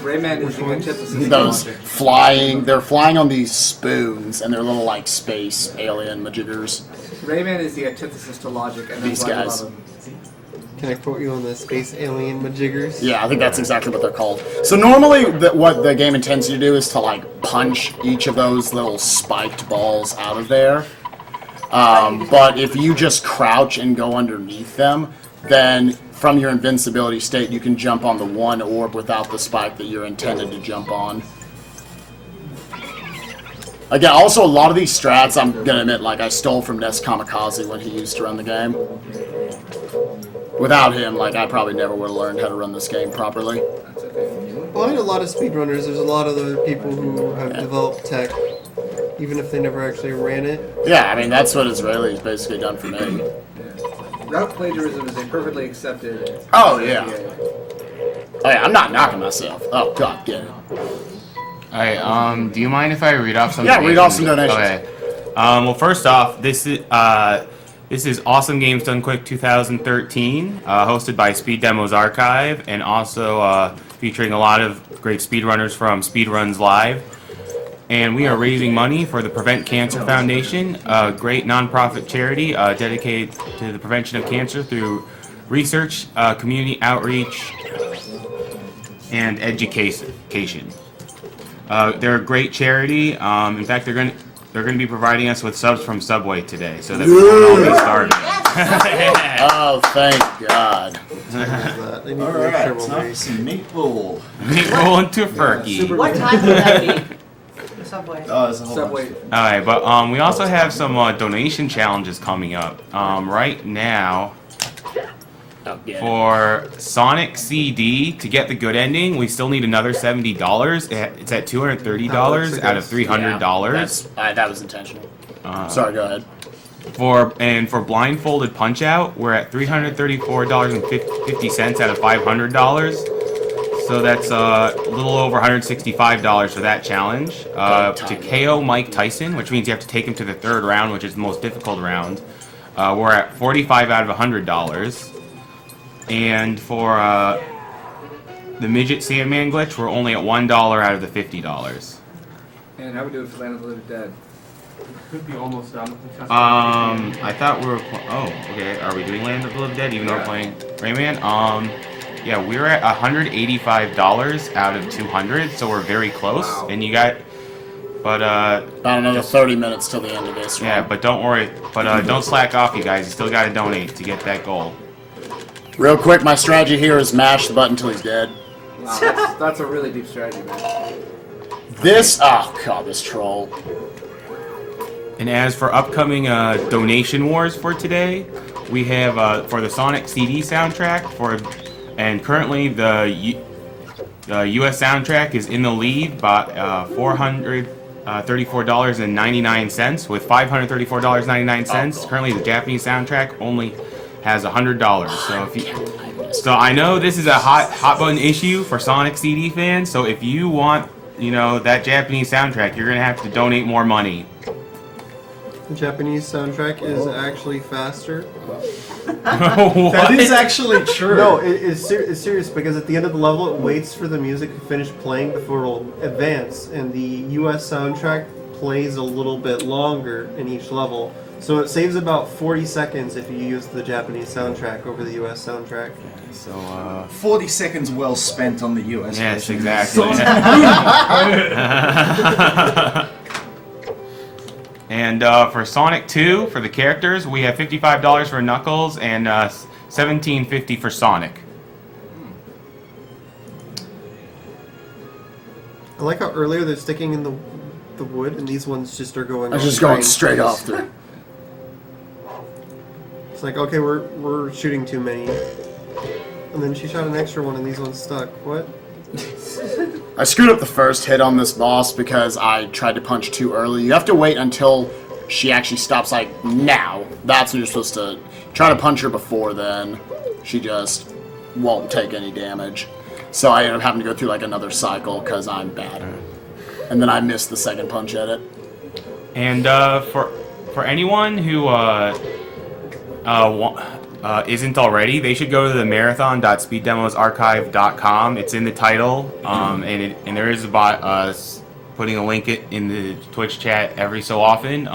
Rayman is the antithesis of Those logic. flying, they're flying on these spoons, and they're little like space alien majiggers. Rayman is the antithesis to logic, and These that's why I guys. love him. Can I quote you on the space alien majiggers? Yeah, I think that's exactly what they're called. So normally, what the game intends you to do is to like punch each of those little spiked balls out of there. But if you just crouch and go underneath them, then from your invincibility state, you can jump on the one orb without the spike that you're intended to jump on. Again, also a lot of these strats, I'm gonna admit, like I stole from Ness Kamikaze when he used to run the game. Without him, like I probably never would have learned how to run this game properly. That's okay. Behind a lot of speedrunners, there's a lot of other people who have developed tech, even if they never actually ran it. Yeah, I mean that's what Israeli's basically done for me. Route plagiarism is a perfectly accepted. Oh yeah. Oh yeah, I'm not knocking myself. Oh God, get it. Alright, do you mind if I read off some Yeah, donations? read off some donations. Okay. Well, first off, this is Awesome Games Done Quick 2013, hosted by Speed Demos Archive, and also featuring a lot of great speedrunners from Speedruns Live. And we are raising money for the Prevent Cancer Foundation, a great nonprofit charity dedicated to the prevention of cancer through research, community outreach, and education. They're a great charity. In fact, they're going to be providing us with subs from Subway today, so that we won't all be starving. Oh, thank God. They need Alright, several time for ways. some meatball. Meatball and tofurkey. What time would that be? The Subway. Oh, there's a whole Subway. Alright, but we also have some donation challenges coming up. Right now, Oh, yeah. For Sonic CD, to get the good ending, we still need another $70. It's at $230 out of $300. That was intentional. Sorry, go ahead. For Blindfolded Punch Out, we're at $334.50 out of $500. So that's a little over $165 for that challenge. To KO Mike Tyson, which means you have to take him to the third round, which is the most difficult round. We're at $45 out of $100. And for the Midget Sandman glitch, we're only at $1 out of the $50. And how we do it for Land of the Living Dead? Could be almost done. I thought we were. Oh, okay. Are we doing Land of the Living Dead even though we're playing Rayman? Yeah, we're at $185 out of 200, so we're very close. Wow. And you got, but about another 30 minutes till the end of this. Yeah, but don't worry. But don't slack off, you guys. You still got to donate to get that goal. Real quick, my strategy here is mash the button until he's dead. Wow, that's a really deep strategy, man. Oh god, this troll. And as for upcoming donation wars for today, we have for the Sonic CD soundtrack and currently the U.S. soundtrack is in the lead by $434.99 with $534.99. Currently, the Japanese soundtrack only has $100. So I know this is a hot button issue for Sonic CD fans. So if you want, that Japanese soundtrack, you're gonna have to donate more money. The Japanese soundtrack is actually faster. That is actually true. No, it's serious because at the end of the level, it waits for the music to finish playing before it'll advance, and the U.S. soundtrack plays a little bit longer in each level. So it saves about 40 seconds if you use the Japanese soundtrack over the U.S. soundtrack. So 40 seconds well spent on the U.S. Yes, version. exactly. And for Sonic 2, for the characters, we have $55 for Knuckles and $17.50 for Sonic. I like how earlier they're sticking in the wood, and these ones just are going. Going straight off through. It's like, okay, we're shooting too many, and then she shot an extra one, and these ones stuck. What? I screwed up the first hit on this boss because I tried to punch too early. You have to wait until she actually stops, like, now. That's when you're supposed to try to punch her before then. She just won't take any damage. So I ended up having to go through, like, another cycle because I'm bad. And then I missed the second punch at it. And for anyone who isn't already, they should go to the marathon.speeddemosarchive.com. It's in the title, and there is about us putting a link in the Twitch chat every so often.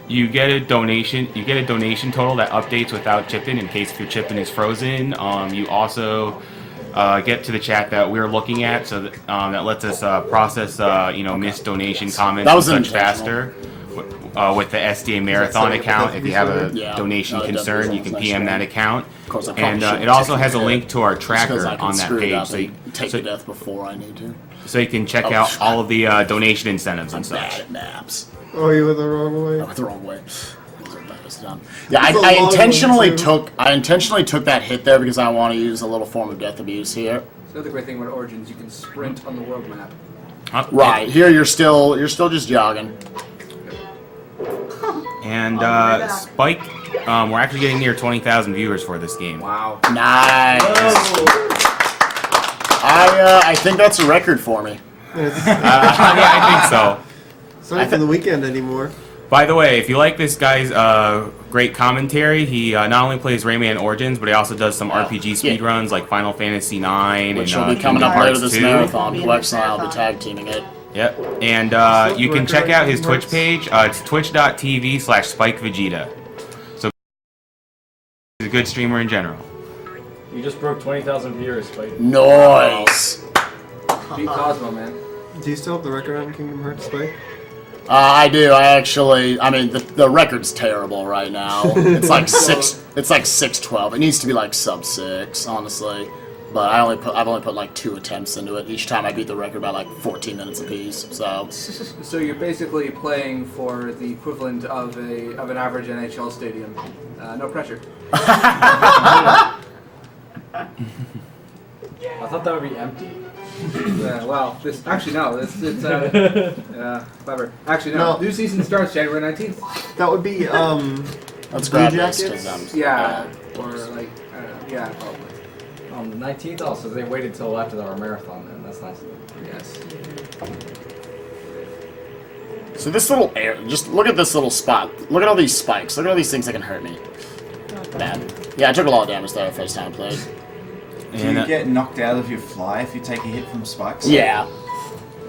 You get a donation. You get a donation total that updates without chip-in in case if your chip-in is frozen. You also get to the chat that we're looking at, so that lets us process missed donation comments and such faster. With the SDA Marathon account, if you have a donation concern, you can PM that account. And it also has a link to our tracker on that page, so you take the death before I need to. So you can check out all of the donation incentives and such. Bad at maps. Oh, you went the wrong way. I went the wrong way. Yeah, I intentionally took that hit there because I want to use a little form of death abuse here. The other great thing about Origins, you can sprint on the world map. Right here, you're still just jogging. And Spike, we're actually getting near 20,000 viewers for this game. Wow! Nice. I think that's a record for me. Yeah, I think so. It's not for the weekend anymore. By the way, if you like this guy's great commentary, he not only plays Rayman Origins, but he also does some RPG speedruns like Final Fantasy IX. Which will be coming up later this marathon. Plex and I will be tag teaming it. Yep, and you can check out his Twitch page. It's twitch.tv/SpikeVegeta. So he's a good streamer in general. You just broke 20,000 viewers, Spike. Nice. Beat Cosmo, man. Do you still have the record on Kingdom Hearts, Spike? I do. I mean, the record's terrible right now. It's like 6. It's like 612. It needs to be like sub 6, honestly. But I've only put like 2 attempts into it. Each time I beat the record by like 14 minutes apiece. So you're basically playing for the equivalent of an average NHL stadium. No pressure. thought that would be empty. Yeah, well, this actually no, it's yeah, clever. Actually no, new season starts January 19th. That would be Let's Blue grab this Jackets? because Yeah, or like yeah, probably. On the 19th, also they waited till after our marathon. Then that's nice. Yes. So this little air, just look at this little spot. Look at all these spikes. Look at all these things that can hurt me. Bad. Yeah, I took a lot of damage there the first time I played. Do you get knocked out of your fly if you take a hit from spikes? Yeah.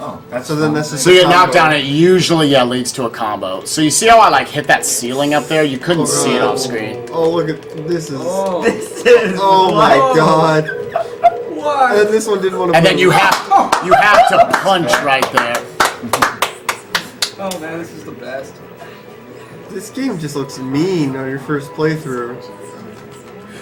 Oh, that's So then fun. this is So you get combo. knocked down, it usually leads to a combo. So you see how I like hit that ceiling up there? You couldn't see it off screen. Oh, look at this is. Oh, This is. Oh my what? god! what? And then this one didn't want to. And then you have to punch right there. Oh man, this is the best. This game just looks mean on your first playthrough.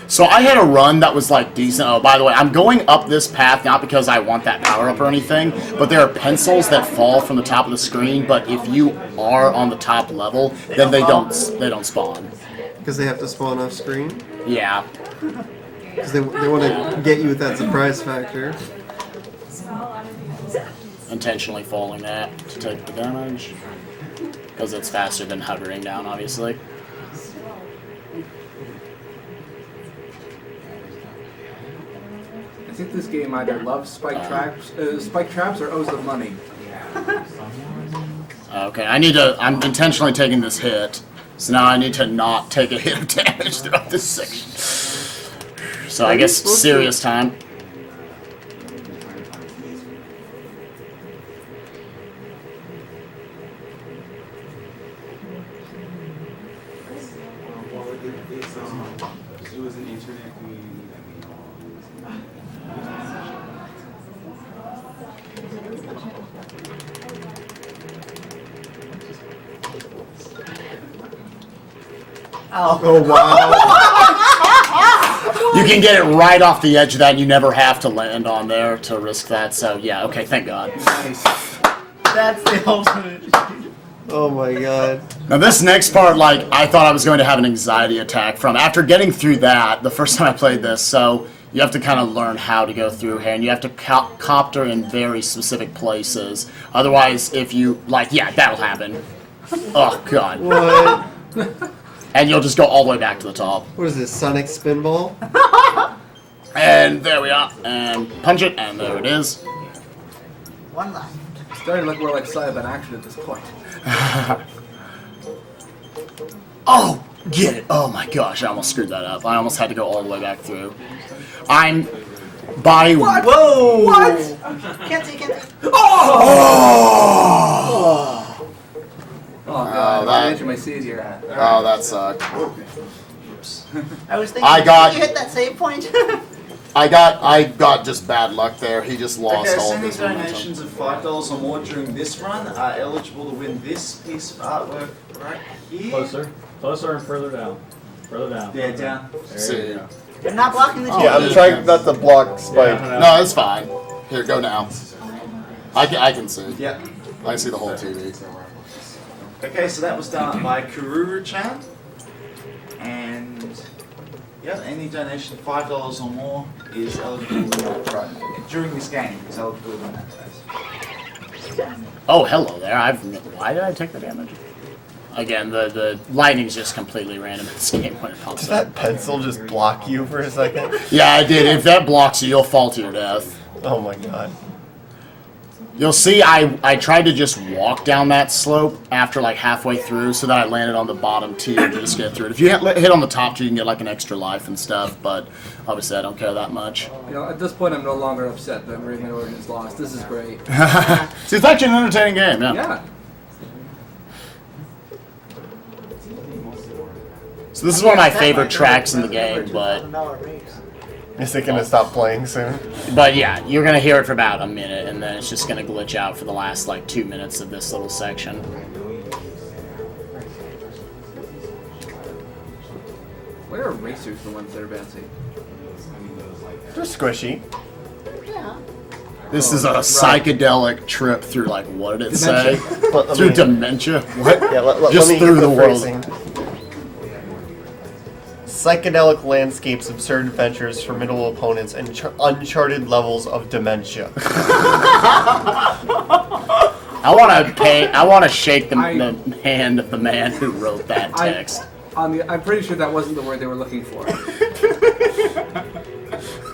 So I had a run that was like decent. Oh, by the way, I'm going up this path not because I want that power up or anything, but there are pencils that fall from the top of the screen. But if you are on the top level, then they don't spawn. Because they have to spawn off screen. Yeah. Because they want to get you with that surprise factor. Intentionally falling that to take the damage because it's faster than hovering down, obviously. I think this game either loves spike traps or owes them money. Okay, I'm intentionally taking this hit, so now I need to not take a hit of damage throughout this section. So I guess serious time. It was an internet community that we Oh. Oh wow! You can get it right off the edge of that, and you never have to land on there to risk that. So yeah, okay, thank God. That's the ultimate. Oh my god! Now this next part, like, I thought I was going to have an anxiety attack from. After getting through that, the first time I played this, so you have to kind of learn how to go through here, and you have to copter in very specific places. Otherwise, if you, like, yeah, that'll happen. Oh, God. What? And you'll just go all the way back to the top. What is this? Sonic Spinball? And there we are. And punch it, and there it is. One life. It's starting to look more like Cyberman action at this point. Oh, get it. Oh my gosh, I almost screwed that up. I almost had to go all the way back through. I'm by... What? Whoa! What? Can't see. Oh! Oh god, that- I'm injuring my seat here. Oh, that sucked. I was thinking. I got- You hit that save point. I got just bad luck there. He just lost Okay, all so of any his momentum. donations of $5 or more during this run are eligible to win this piece of artwork right here. Closer and further down. Further down. Yeah, down. There you go. You're not blocking the TV. Yeah, I'm trying not to block Spike. No, it's fine. Here, go now. I can see. Yep. I can see the whole TV. Okay, so that was done by Kururu-chan. And yeah, any donation of $5 or more is eligible during this game. Is eligible to win that prize. Oh, hello there. Why did I take the damage? Again, the lightning's just completely random in this game when it pops Did up. that pencil just block you for a second? Yeah, I did. If that blocks you, you'll fall to your death. Oh my god. You'll see I tried to just walk down that slope after like halfway through so that I landed on the bottom tier to just get through it. If you hit on the top tier, you can get like an extra life and stuff, but obviously I don't care that much. You know, at this point I'm no longer upset that Rayman Origins lost. This is great. See, it's actually an entertaining game, yeah. Yeah. So this is one of my favorite tracks in the game, but Is it gonna stop playing soon? yeah, you're gonna hear it for about a minute, and then it's just gonna glitch out for the last like 2 minutes of this little section. Why are racers the ones that are bouncy? They're squishy. Yeah. This is a psychedelic trip through like what did it say? But, I Through mean, dementia? What? Yeah, let Just me through get the world. phrasing. psychedelic landscapes, absurd adventures, formidable opponents, and uncharted levels of dementia. I want to shake the hand of the man who wrote that text. I'm pretty sure that wasn't the word they were looking for.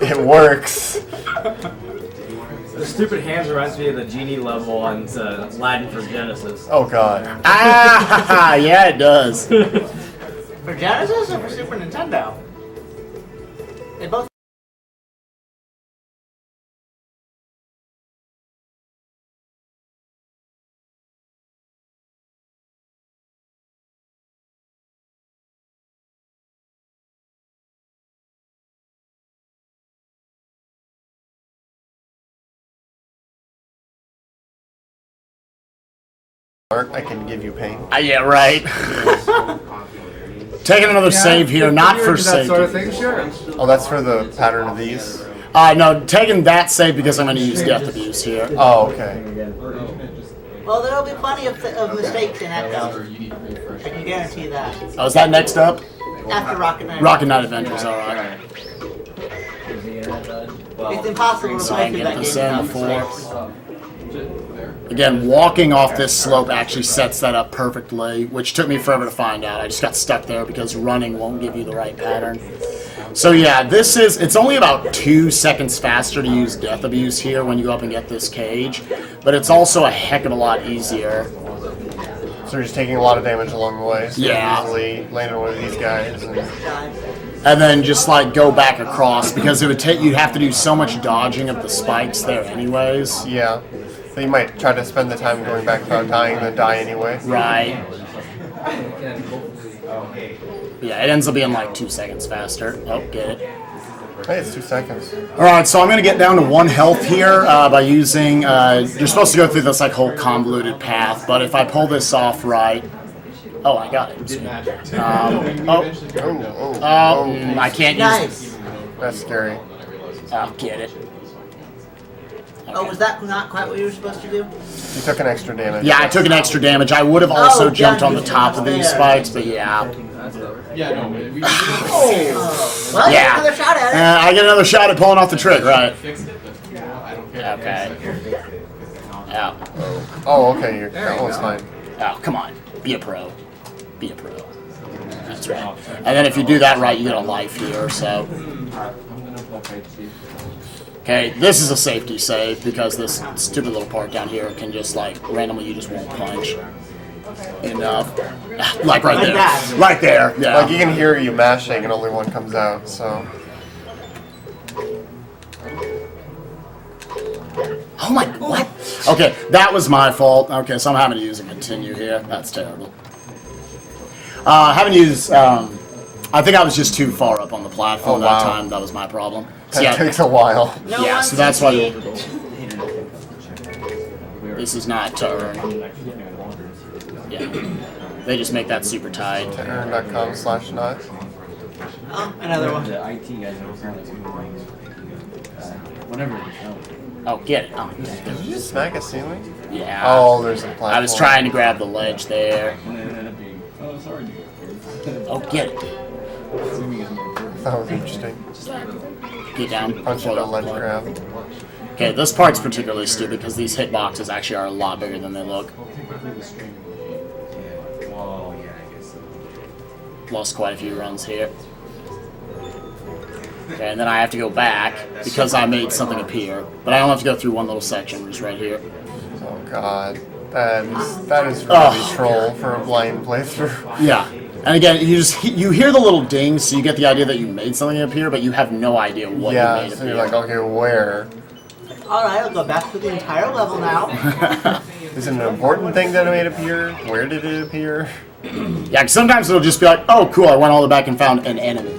It works. The stupid hands reminds me of the genie level on Aladdin for Genesis. Oh god. Yeah, it does. For Genesis or for Super Nintendo? They both. I can give you pain. Yeah, right. Taking another save here, not for that safety. sort of thing, sure. Oh, that's for the pattern of these? No, taking that save because I'm going to use Death Abuse here. Oh, okay. Well, there'll be plenty of mistakes in Echo. I can guarantee that. Oh, is that next up? After Rocket Knight. Rocket Knight Adventures, alright. It's impossible to So I play can through get that this game in without before. mistakes. Again, walking off this slope actually sets that up perfectly, which took me forever to find out. I just got stuck there because running won't give you the right pattern. So yeah, it's only about 2 seconds faster to use Death Abuse here when you go up and get this cage, but it's also a heck of a lot easier. So you're just taking a lot of damage along the way. So Yeah. easily land on one of these guys. And then just like go back across because it would take you'd have to do so much dodging of the spikes there anyways. Yeah. So you might try to spend the time going back without dying and then die anyway. Right. Yeah, it ends up being like 2 seconds faster. Oh, get it. Hey, it's 2 seconds. Alright, so I'm going to get down to 1 health here by using... you're supposed to go through this like whole convoluted path, but if I pull this off right... Oh, I got it. I can't use... That's scary. Oh, get it. Oh, was that not quite what you were supposed to do? You took an extra damage. Yeah, I took an extra damage. I would have also Oh, jumped yeah, on the you top of these there. spikes, but yeah. Yeah, no, we Well, I Yeah. get another shot at it. I get another shot at pulling off the trick, right? fixed it, but you know, I don't care. Okay. Yeah. Oh, okay. That one's fine. Oh, come on. Be a pro. Be a pro. That's right. And then if you do that right, you get a life here, so... Okay, this is a safety save because this stupid little part down here can just like randomly you just won't punch enough. Like right there. that. Right there. Yeah. Like you can hear you mashing and only one comes out, so. Oh my, what? Okay, that was my fault. Okay, so I'm having to use a continue here. That's terrible. Having to use, I think I was just too far up on the platform that time. That was my problem. So, That takes a while. No yeah, one so that's why succeed. this is not to earn. Yeah, they just make that super tight. To earn.com/not. Oh, another one. The IT guys are apparently whatever it is. Oh, get it. Oh, Did you just smack a ceiling? yeah. Oh, there's a platform. I was trying to grab the ledge there. And then it ended up being, oh, sorry. Oh, get it. Assuming it's more important. That was interesting. Get down. Punch before the the ledge plug. grab. Okay, this part's particularly stupid because these hitboxes actually are a lot bigger than they look. Well, yeah, I guess so. Lost quite a few runs here. Okay, and then I have to go back because I made something appear. But I don't have to go through one little section, just right here. Oh god. That is really troll for a blind playthrough. Yeah. And again, you hear the little ding, so you get the idea that you made something appear, but you have no idea what you Yeah, made so appear. you're like, okay, where? Alright, I'll go back to the entire level now. Is it an important thing that it made appear? Where did it appear? Yeah, 'cause sometimes it'll just be like, oh, cool, I went all the way back and found an enemy.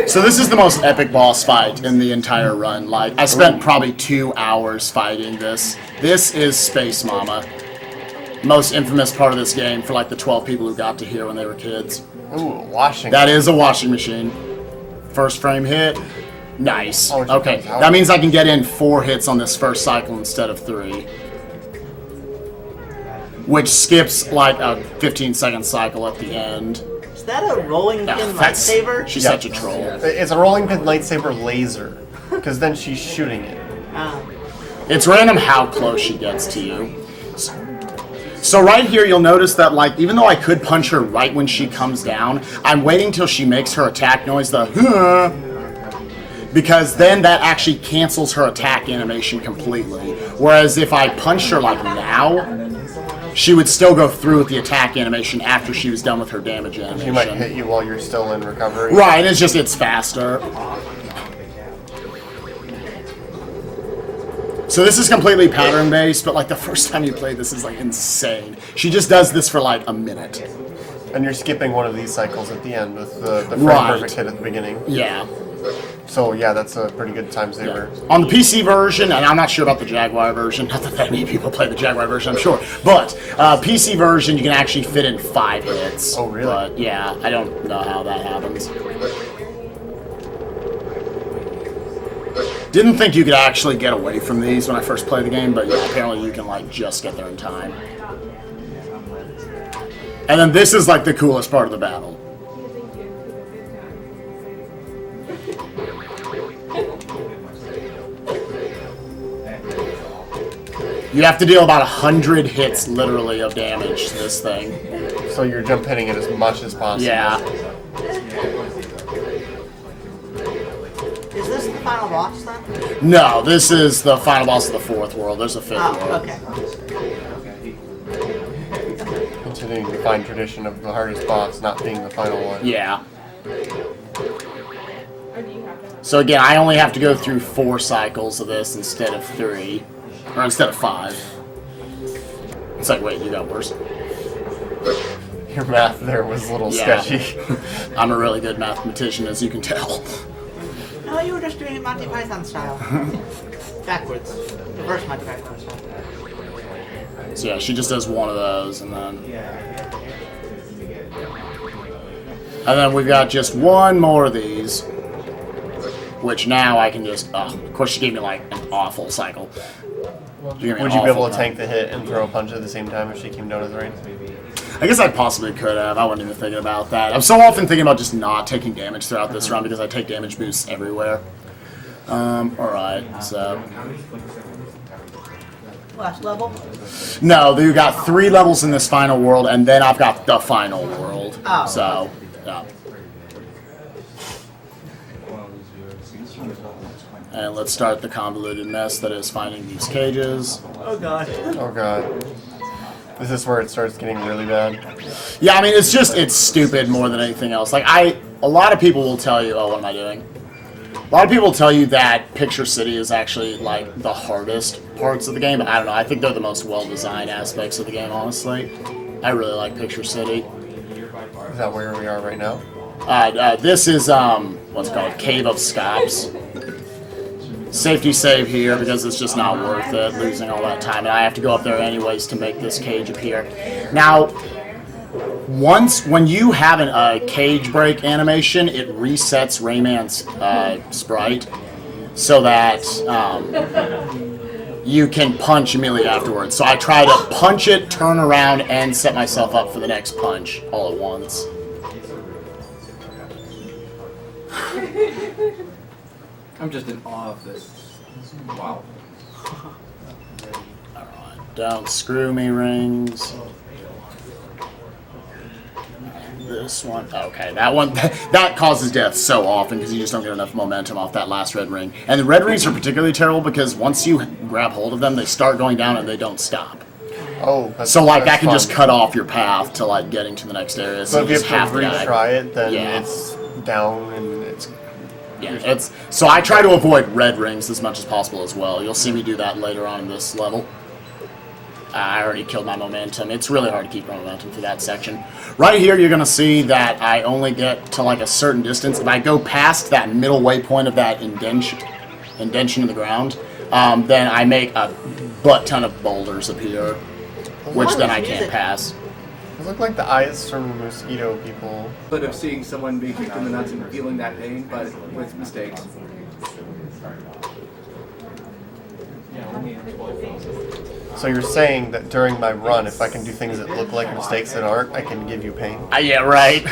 So this is the most epic boss fight in the entire run. Like, I spent probably 2 hours fighting this. This is Space Mama. Most infamous part of this game for like the 12 people who got to here when they were kids. Ooh, washing. That is a washing machine. First frame hit. Nice. Oh, it Okay, comes out. that means I can get in 4 hits on this first cycle instead of 3. Which skips like a 15-second cycle at the end. Is that a rolling No, pin that's- lightsaber? She's Yeah. such a troll. It's a rolling pin lightsaber laser, because then she's shooting it. It's random how close she gets to you. So right here, you'll notice that, like, even though I could punch her right when she comes down, I'm waiting till she makes her attack noise, the huh, because then that actually cancels her attack animation completely. Whereas if I punched her, like, now, she would still go through with the attack animation after she was done with her damage animation. She might hit you while you're still in recovery. Right, it's faster. So this is completely pattern-based, but like the first time you play this is like insane. She just does this for like a minute. And you're skipping one of these cycles at the end with the frame Right. perfect hit at the beginning. Yeah. So yeah, that's a pretty good time saver. On the PC version, and I'm not sure about the Jaguar version, not that many people play the Jaguar version, I'm sure, but PC version, you can actually fit in 5 hits. Oh, really? But yeah, I don't know how that happens. Didn't think you could actually get away from these when I first played the game, but yeah, apparently you can like just get there in time. And then this is like the coolest part of the battle. You have to deal about 100 hits, literally, of damage to this thing. So you're jump hitting it as much as possible. Yeah. Is this the final boss then? No, this is the final boss of the 4th world. There's a 5th world. Okay. Continuing the fine tradition of the hardest boss not being the final one. Yeah. So again, I only have to go through 4 cycles of this instead of 3. Or instead of 5. It's like, wait, you got worse. Your math there was a little sketchy. I'm a really good mathematician, as you can tell. No, you were just doing it Monty Python style. Backwards. Reverse Monty Python style. So yeah, she just does one of those, and then we've got just one more of these, which now I can just. Of course, she gave me like an awful cycle. Would you be able to tank the hit and throw a punch at the same time if she came down to the range? I guess I possibly could have. I wasn't even thinking about that. I'm so often thinking about just not taking damage throughout this run because I take damage boosts everywhere. Alright, so. Last level? No, you got 3 levels in this final world, and then I've got the final world. Oh. So, yeah. And let's start the convoluted mess that is finding these cages. Oh god. Oh god. Is this where it starts getting really bad? Yeah, I mean, it's stupid more than anything else. Like, a lot of people will tell you, oh, what am I doing? A lot of people will tell you that Picture City is actually, like, the hardest parts of the game, but I don't know. I think they're the most well-designed aspects of the game, honestly. I really like Picture City. Is that where we are right now? This is, what's it called? Cave of Scops. Safety save here because it's just not worth it, losing all that time. And I have to go up there anyways to make this cage appear. Now, when you have a cage break animation, it resets Rayman's sprite so that you can punch immediately afterwards. So I try to punch it, turn around, and set myself up for the next punch all at once. I'm just in awe of this. Wow. Alright, don't screw me, rings. This one, okay, that one, that causes death so often because you just don't get enough momentum off that last red ring. And the red rings are particularly terrible because once you grab hold of them, they start going down and they don't stop. Oh, so like that can fun. just cut off your path to like getting to the next area. So if you just have to die. retry it, then Yeah. it's down and it's... Yeah, so I try to avoid red rings as much as possible as well. You'll see me do that later on in this level. I already killed my momentum. It's really hard to keep my momentum for that section. Right here, you're going to see that I only get to like a certain distance. If I go past that middle waypoint of that indentation in the ground, then I make a butt ton of boulders appear, which then I can't pass. Those look like the eyes from mosquito people. But of seeing someone be kicked in the nuts and feeling that pain, but with mistakes. So So you're saying that during my run, if I can do things that look like mistakes that aren't, I can give you pain? Yeah, right.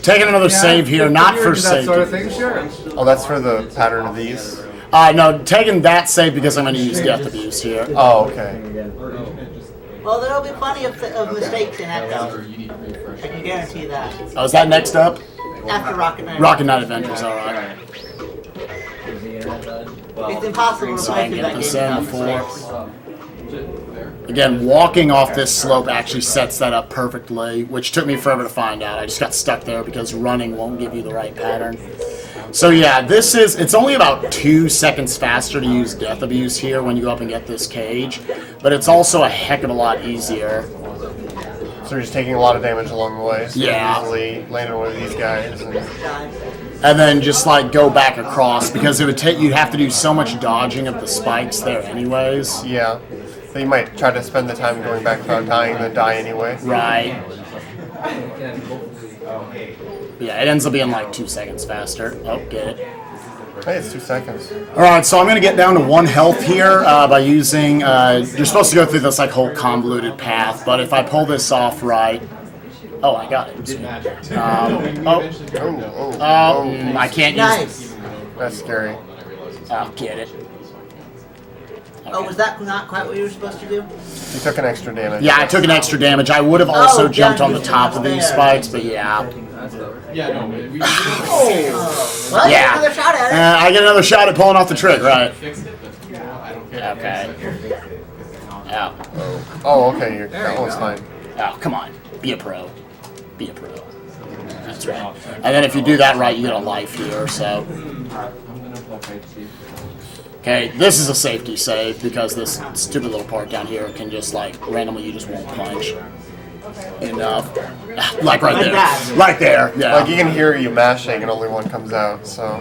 Taking another save here, not for that safety. sort of thing, sure. Oh, that's for the pattern of these? No, taking that save because I'm going to use Death Abuse here. Oh, okay. Well, there'll be plenty of mistakes in Echo. I can guarantee that. Oh, is that next up? After Rocket Knight. Rocket Knight Adventures, alright. It's impossible to So I play can through get that this game in without before. mistakes. Again, walking off this slope actually sets that up perfectly, which took me forever to find out. I just got stuck there because running won't give you the right pattern. So yeah, it's only about 2 seconds faster to use Death Abuse here when you go up and get this cage, but it's also a heck of a lot easier. So you're just taking a lot of damage along the way. So Yeah. you easily land on one of these guys. And then just like go back across because it would take you'd have to do so much dodging of the spikes there anyways. Yeah. So you might try to spend the time going back without dying, then die anyway. Right. Yeah, it ends up being like 2 seconds faster. Oh, get it. Hey, it's 2 seconds. Alright, so I'm going to get down to 1 health here by using... you're supposed to go through this like whole convoluted path, but if I pull this off right... Oh, I got it. I can't use... That's scary. Oh, get it. Oh, was that not quite what you were supposed to do? You took an extra damage. Yeah, I took an extra damage. I would have also jumped on the damage top of these there. spikes, but yeah. Yeah, no, we Well, you Yeah. get another shot at it. I get another shot at pulling off the trick, right? fixed it, but you know, I don't care. Okay. Oh. Oh, okay. That one's fine. Oh, come on. Be a pro. Be a pro. That's right. And then if you do that right, you get a life here, so... Okay, this is a safety save because this stupid little part down here can just like randomly you just won't punch enough. Like right there. that. Right there. Yeah. Like you can hear you mashing and only one comes out, so.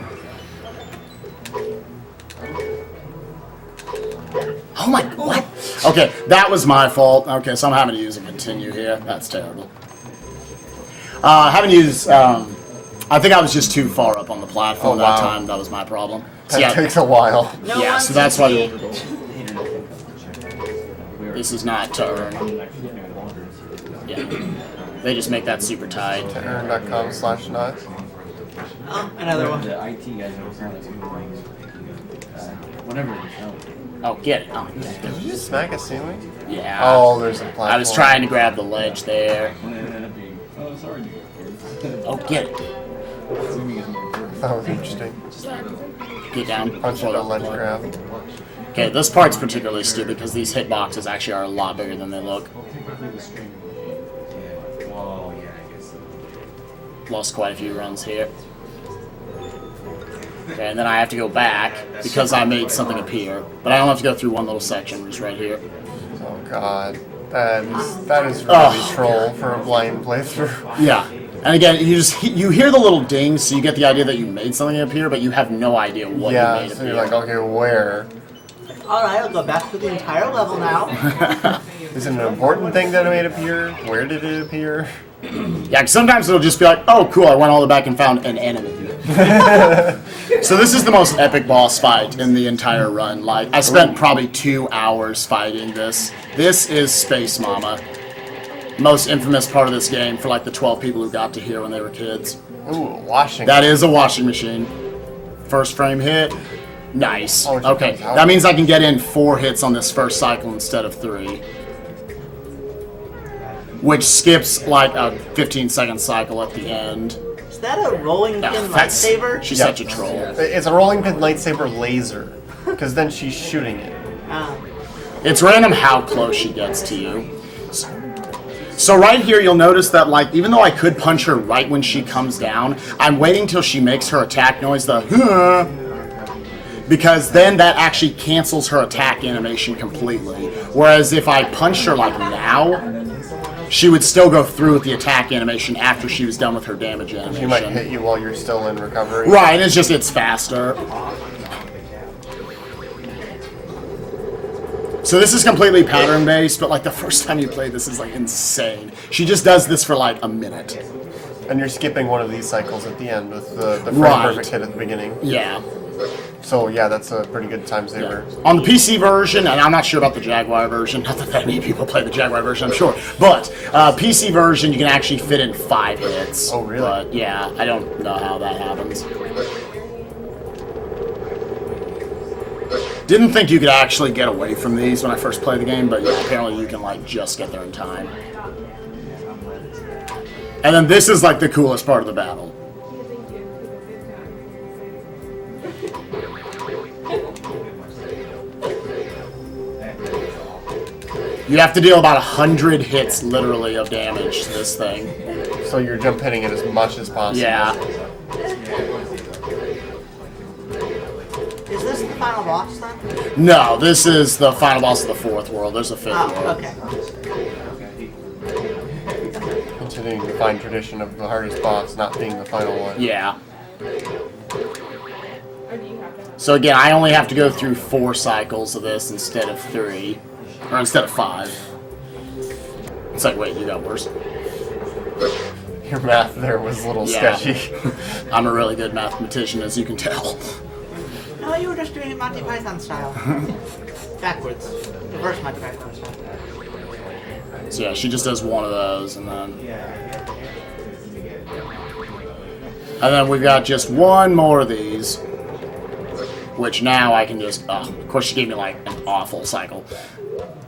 Oh my, what? Okay, that was my fault. Okay, so I'm having to use a continue here. That's terrible. Having to use, I think I was just too far up on the platform Oh, wow. that time. That was my problem. So, That takes a while. No yeah, one so that's can why see. this is not to earn. Yeah. They just make that super tight. Earn.com/not. Oh, another one. The IT guys are apparently whatever the hell. Oh, get it. Oh, Did you just smack a ceiling? yeah. Oh, there's a platform. I was trying to grab the ledge there. And it ended up being, oh, sorry, dude. Oh, get it. Zooming is more important. That was interesting. Get down. Punch Hold the up. ledge grab. Okay, this part's particularly stupid because these hitboxes actually are a lot bigger than they look. Oh, yeah, I guess so. Lost quite a few runs here. Okay, and then I have to go back because I made something appear. But I don't have to go through one little section, which is right here. Oh god. That is really troll for a blind playthrough. Yeah. And again, you hear the little ding, so you get the idea that you made something appear, but you have no idea what you Yeah, made so appear. you're like, okay, where? Alright, I'll go back to the entire level now. Is it an important thing that it made appear? Where did it appear? Yeah, 'cause sometimes it'll just be like, oh, cool, I went all the way back and found an enemy. So this is the most epic boss fight in the entire run. Like, I spent probably 2 hours fighting this. This is Space Mama. Most infamous part of this game for like the 12 people who got to hear when they were kids. Ooh, washing. That is a washing machine. First frame hit. Nice. Oh, it Okay, comes out. that means I can get in 4 hits on this first cycle instead of 3. Which skips like a 15-second cycle at the end. Is that a rolling pin That's- lightsaber? She's Yep. such a troll. It's a rolling pin lightsaber laser. Because then she's shooting it. It's random how close she gets to you. So right here, you'll notice that, like, even though I could punch her right when she comes down, I'm waiting till she makes her attack noise, the huh, because then that actually cancels her attack animation completely. Whereas if I punched her, like, now, she would still go through with the attack animation after she was done with her damage animation. She might hit you while you're still in recovery. Right, it's faster. So this is completely pattern-based, but like the first time you play this is like insane. She just does this for like a minute. And you're skipping one of these cycles at the end with the frame Right. perfect hit at the beginning. Yeah. So yeah, that's a pretty good time saver. On the PC version, and I'm not sure about the Jaguar version, not that many people play the Jaguar version, I'm sure, but PC version, you can actually fit in 5 hits. Oh, really? But yeah, I don't know how that happens. Didn't think you could actually get away from these when I first played the game, but yeah, apparently you can like just get there in time. And then this is like the coolest part of the battle. You have to deal about 100 hits, literally, of damage to this thing. So you're jump hitting it as much as possible. Yeah. Is this the final boss then? No, this is the final boss of the 4th world. There's a 5th world. Okay. Continuing the fine tradition of the hardest boss not being the final one. Yeah. So again, I only have to go through 4 cycles of this instead of 3. Or instead of 5. It's like, wait, you got worse. Your math there was a little sketchy. I'm a really good mathematician, as you can tell. No, you were just doing it Monty Python style. Backwards. Reverse Monty Python style. So yeah, she just does one of those, and then we've got just one more of these, which now I can just. Of course, she gave me like an awful cycle.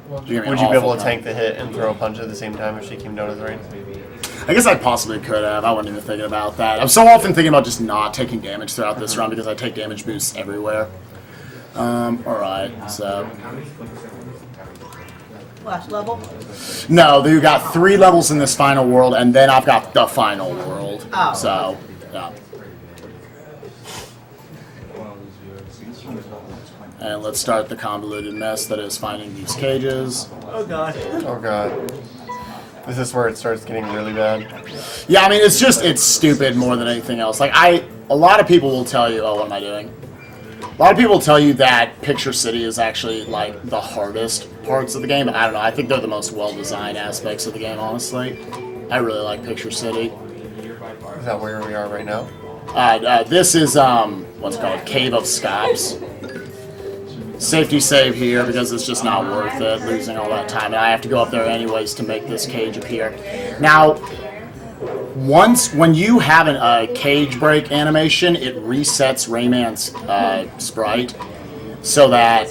Would you be able to tank the hit and throw a punch at the same time if she came down to the ring? I guess I possibly could have. I wasn't even thinking about that. I'm so often thinking about just not taking damage throughout this run because I take damage boosts everywhere. Alright, so. Last level? No, you got 3 levels in this final world, and then I've got the final world. Oh. So, yeah. And let's start the convoluted mess that is finding these cages. Oh god. Oh god. This is where it starts getting really bad. Yeah, I mean, it's stupid more than anything else. Like, a lot of people will tell you, oh, what am I doing? A lot of people will tell you that Picture City is actually, like, the hardest parts of the game. I don't know, I think they're the most well-designed aspects of the game, honestly. I really like Picture City. Is that where we are right now? This is, what's it called? Cave of Scops. Safety save here because it's just not worth it, losing all that time. And I have to go up there anyways to make this cage appear. Now, when you have a cage break animation, it resets Rayman's sprite so that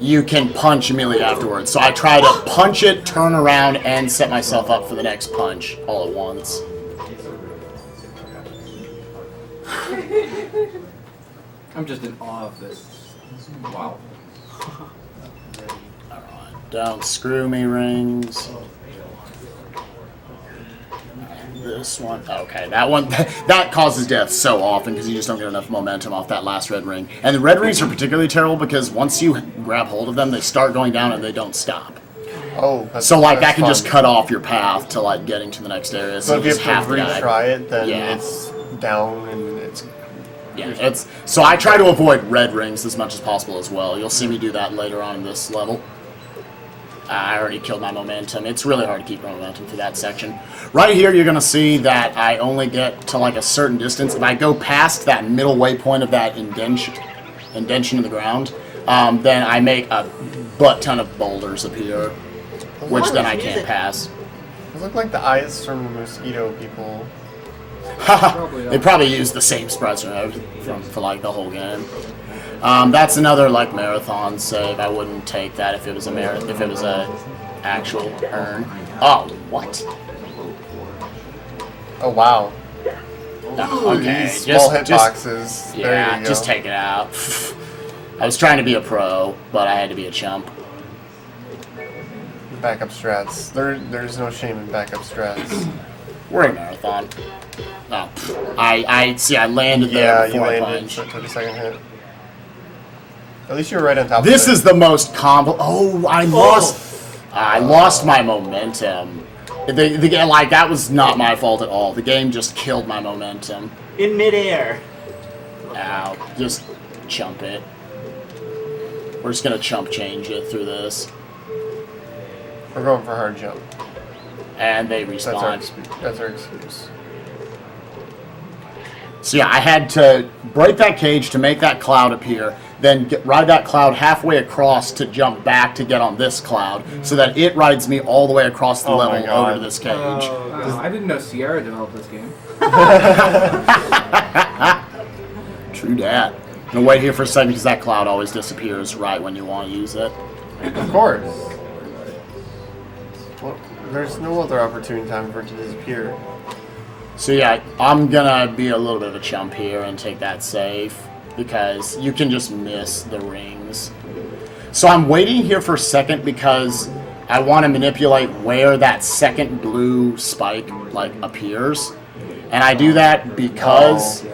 you can punch immediately afterwards. So I try to punch it, turn around, and set myself up for the next punch all at once. I'm just in awe of this. Wow. Alright, don't screw me, rings. This one, okay, that one, that causes death so often because you just don't get enough momentum off that last red ring. And the red rings are particularly terrible because once you grab hold of them, they start going down and they don't stop. Oh, so like that can fun. just cut off your path to like getting to the next area. So if you just have to die. retry it, then Yeah. it's down and it's... Yeah, so I try to avoid red rings as much as possible as well. You'll see me do that later on in this level. I already killed my momentum. It's really hard to keep my momentum through that section. Right here, you're going to see that I only get to like a certain distance. If I go past that middle waypoint of that indentation in the ground, then I make a butt ton of boulders appear, which then I can't pass. Those look like the eyes from the mosquito people. They probably use the same sprites for like the whole game. That's another like marathon save. I wouldn't take that if it was a actual earn. Oh, what? Oh wow. No, okay, These small hitboxes. Yeah, there you go. just take it out. I was trying to be a pro, but I had to be a chump. Backup strats. There's no shame in backup strats. We're in marathon. No, I see. I landed there. Yeah, you before I landed. punched. So it took a second hit. At least you're right on top. This of it. is the most combo. Oh, I lost my momentum. Like that was not my fault at all. The game just killed my momentum. In midair. Ow! Just chump it. We're just gonna chump change it through this. We're going for hard jump. and they respawn. That's our excuse. So yeah, I had to break that cage to make that cloud appear, then ride that cloud halfway across to jump back to get on this cloud, so that it rides me all the way across the level over to this cage. I didn't know Sierra developed this game. True dat. I'm gonna wait here for a second because that cloud always disappears right when you want to use it. Of course. Well, there's no other opportune time for it to disappear. So yeah, I'm gonna be a little bit of a chump here and take that safe because you can just miss the rings. So I'm waiting here for a second because I want to manipulate where that second blue spike like appears, and I do that because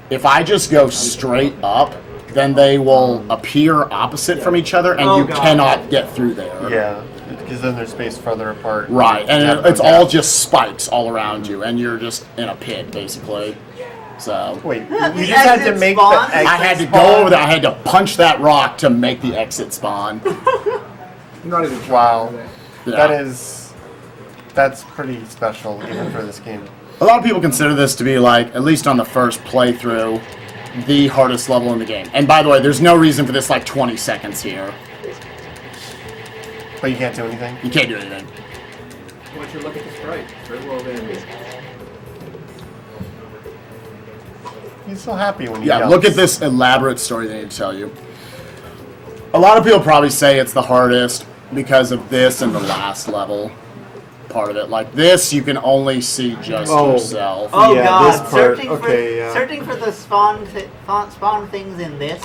if I just go straight up, then they will appear opposite from each other, and you cannot get through there. Yeah. Because then they're spaced farther apart. Right, and it's all just spikes all around you, and you're just in a pit, basically. So wait, you just had to make the exit I had to go over there. I had to punch that rock to make the exit spawn. Not even wow, Yeah. that's pretty special even for this game. A lot of people consider this to be like, at least on the first playthrough, the hardest level in the game. And by the way, there's no reason for this like 20 seconds here. But you can't do anything? You can't do anything. Why don't you look at the sprite? It's very well done. He's so happy when he Yeah, yells. look at this elaborate story they need to tell you. A lot of people probably say it's the hardest because of this and the last level part of it. Like this, you can only see just yourself. Oh Yeah, god, this part, searching for the spawn things in this.